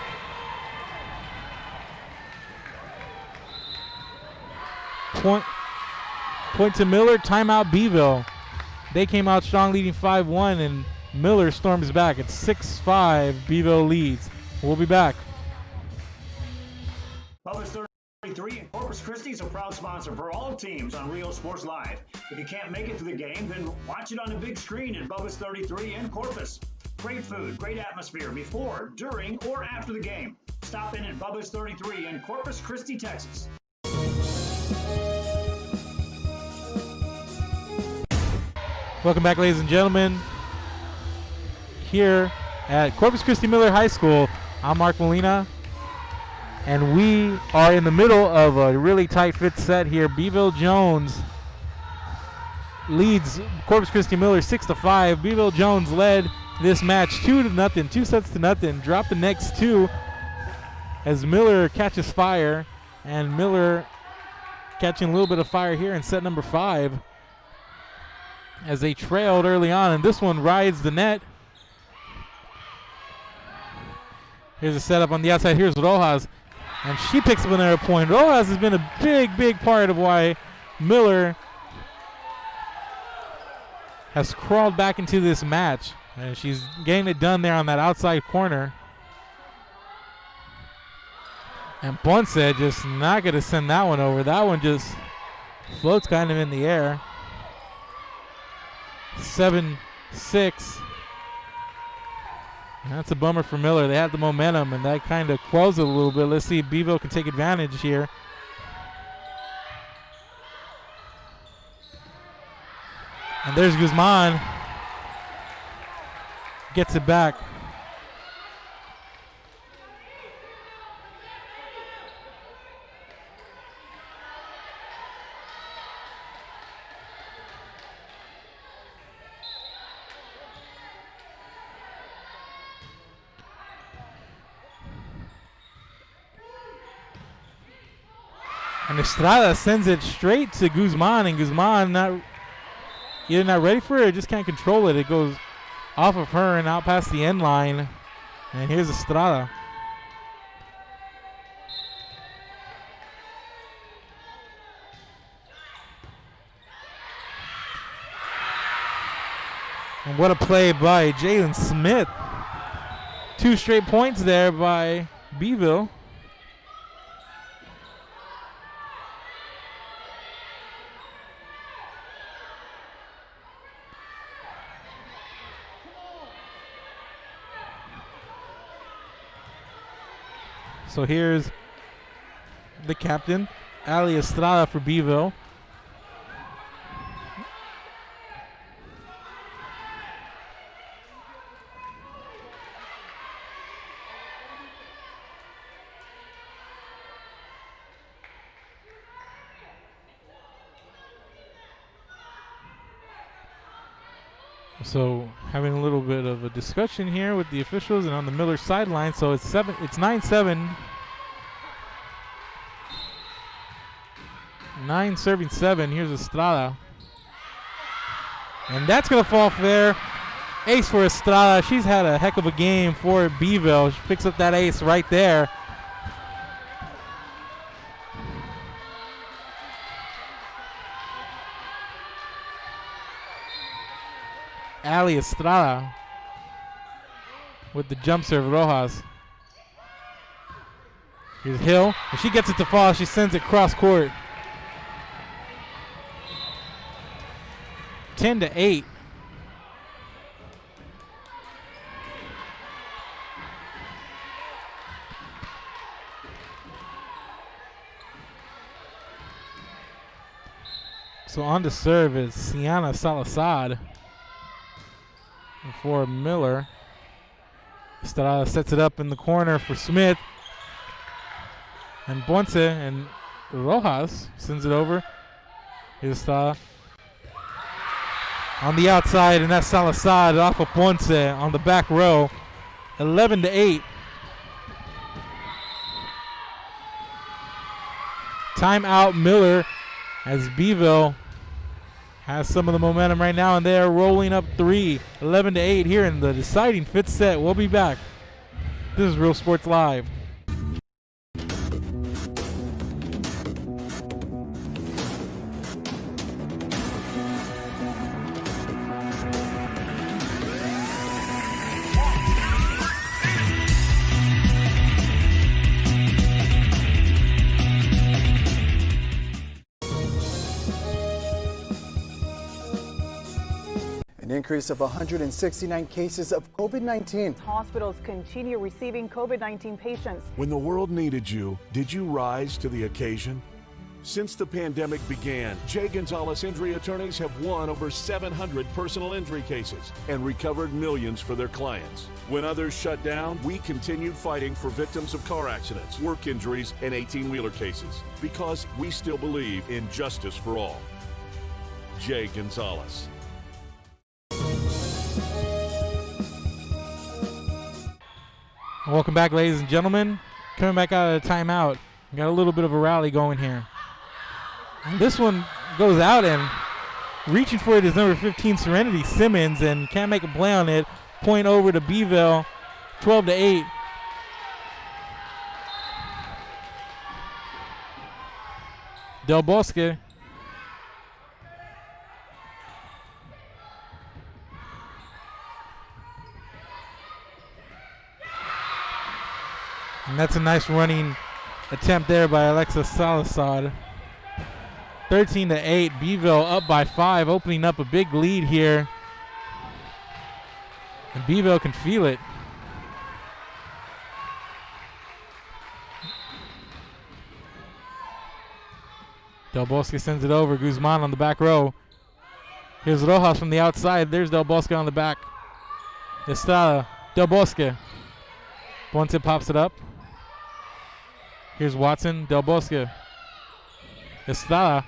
Point to Miller, timeout Beeville. They came out strong leading 5-1 and Miller storms back. It's 6-5, Beeville leads. We'll be back. Bubba's 33 and Corpus Christi is a proud sponsor for all teams on Rio Sports Live. If you can't make it to the game, then watch it on the big screen at Bubba's 33 in Corpus. Great food, great atmosphere before, during, or after the game. Stop in at Bubba's 33 in Corpus Christi, Texas. Welcome back, ladies and gentlemen. Here at Corpus Christi Miller High School, I'm Mark Molina, and we are in the middle of a really tight fit set here. Beeville Jones leads Corpus Christi Miller 6-5. Beeville Jones led this match 2-0, 2 sets to nothing. Dropped the next two as Miller catches fire, and Miller catching a little bit of fire here in set number 5 as they trailed early on, and this one rides the net. Here's a setup on the outside. Here's Rojas, and she picks up another point. Rojas has been a big part of why Miller has crawled back into this match, and she's getting it done there on that outside corner. And Ponce just not going to send that one over. That one just floats kind of in the air. 7-6. And that's a bummer for Miller. They had the momentum, and that kind of quells it a little bit. Let's see if Beeville can take advantage here. And there's Guzman. Gets it back. And Estrada sends it straight to Guzman, and Guzman either not ready for it or just can't control it. It goes off of her and out past the end line. And here's Estrada. And what a play by Jalen Smith. 2 straight points there by Beeville. So here's the captain, Ali Estrada for Beeville. So having a little bit of a discussion here with the officials and on the Miller sideline. So it's 9-7. 9 serving 7. Here's Estrada. And that's going to fall fair. Ace for Estrada. She's had a heck of a game for Beeville. She picks up that ace right there. Ali Estrada with the jump serve, Rojas. Here's Hill. If she gets it to fall, she sends it cross court. 10-8. So on to serve is Sienna Salazar for Miller. Estrada sets it up in the corner for Smith. And Ponce and Rojas sends it over. Here's Estrada on the outside, and that's Salazar off of Ponce on the back row. 11-8. Timeout Miller as Beeville has some of the momentum right now, and they are rolling up 3. 11-8 here in the deciding 5th set. We'll be back. This is Real Sports Live. An increase of 169 cases of COVID-19. Hospitals continue receiving COVID-19 patients. When the world needed you, did you rise to the occasion? Since the pandemic began, Jay Gonzalez injury attorneys have won over 700 personal injury cases and recovered millions for their clients. When others shut down, we continued fighting for victims of car accidents, work injuries, and 18-wheeler cases because we still believe in justice for all. Jay Gonzalez. Welcome back, ladies and gentlemen. Coming back out of the timeout. We got a little bit of a rally going here. And this one goes out, and reaching for it is number 15, Serenity Simmons, and can't make a play on it. Point over to Beeville, 12-8. Del Bosque. And that's a nice running attempt there by Alexa Salazar. 13-8, Beeville up by 5, opening up a big lead here. And Beeville can feel it. Del Bosque sends it over. Guzman on the back row. Here's Rojas from the outside. There's Del Bosque on the back. Estrada. Del Bosque. Ponce pops it up. Here's Watson. Del Bosque. Estrada.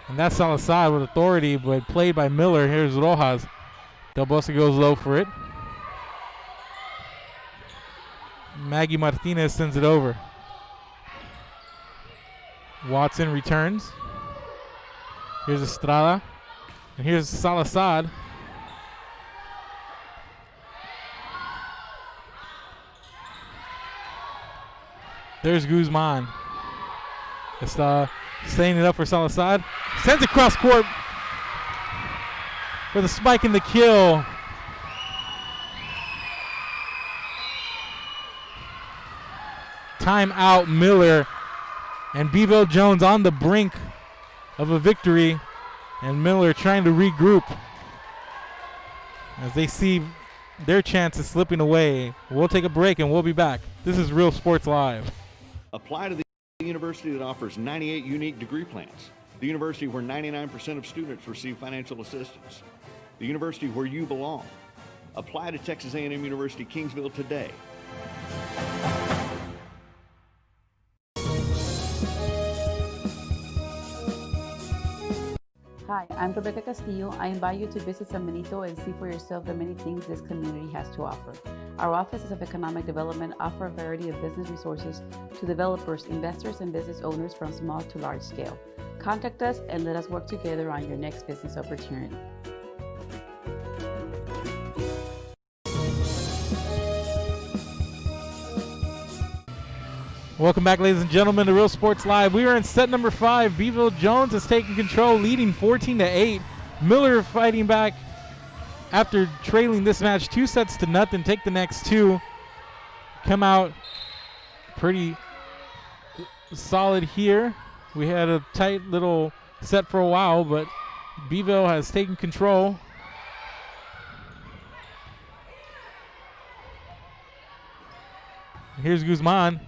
And that's Salazar with authority, but played by Miller. Here's Rojas. Del Bosque goes low for it. Maggie Martinez sends it over. Watson returns. Here's Estrada. And here's Salazar. There's Guzman. Estrada setting it up for Salazar. Sends it cross court for the spike and the kill. Timeout, Miller. And Beeville Jones on the brink of a victory. And Miller trying to regroup as they see their chances slipping away. We'll take a break and we'll be back. This is Real Sports Live. Apply to the university that offers 98 unique degree plans. The university where 99% of students receive financial assistance. The university where you belong. Apply to Texas A&M University Kingsville today. Hi, I'm Rebecca Castillo. I invite you to visit San Benito and see for yourself the many things this community has to offer. Our offices of economic development offer a variety of business resources to developers, investors, and business owners from small to large scale. Contact us and let us work together on your next business opportunity. Welcome back, ladies and gentlemen, to Real Sports Live. We are in set number 5. Beeville Jones is taking control, leading 14-8. Miller fighting back after trailing this match 2-0. Take the next 2. Come out pretty solid here. We had a tight little set for a while, but Beeville has taken control. Here's Guzman.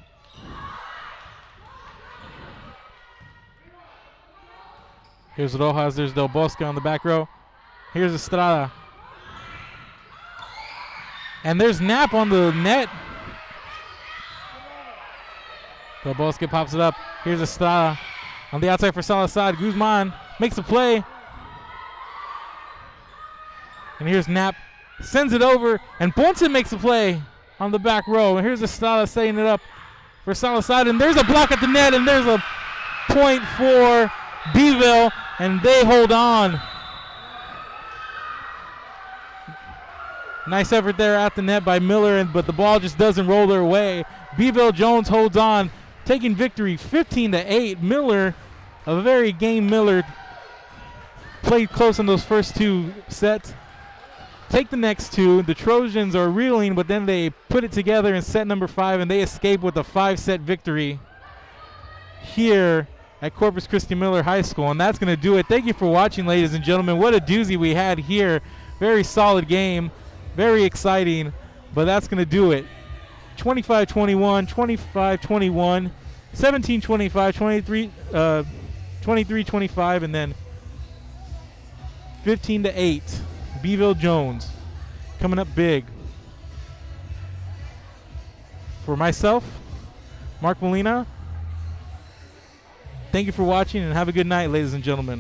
Here's Rojas. There's Del Bosque on the back row. Here's Estrada. And there's Knapp on the net. Del Bosque pops it up. Here's Estrada on the outside for Salazar. Guzman makes a play. And here's Knapp. Sends it over. And Ponce makes a play on the back row. And here's Estrada setting it up for Salazar. And there's a block at the net. And there's a point for Beeville. And they hold on. Nice effort there at the net by Miller, but the ball just doesn't roll their way. Beeville Jones holds on, taking victory 15-8. Miller, a very game Miller, played close in those first two sets. Take the next two. The Trojans are reeling, but then they put it together in set number 5, and they escape with a 5-set victory here at Corpus Christi Miller High School. And that's going to do it. Thank you for watching, ladies and gentlemen. What a doozy we had here. Very solid game. Very exciting. But that's going to do it. 25-21, 25-21, 17-25, 23-25, and then 15-8. Beeville Jones coming up big. For myself, Mark Molina, thank you for watching and have a good night, ladies and gentlemen.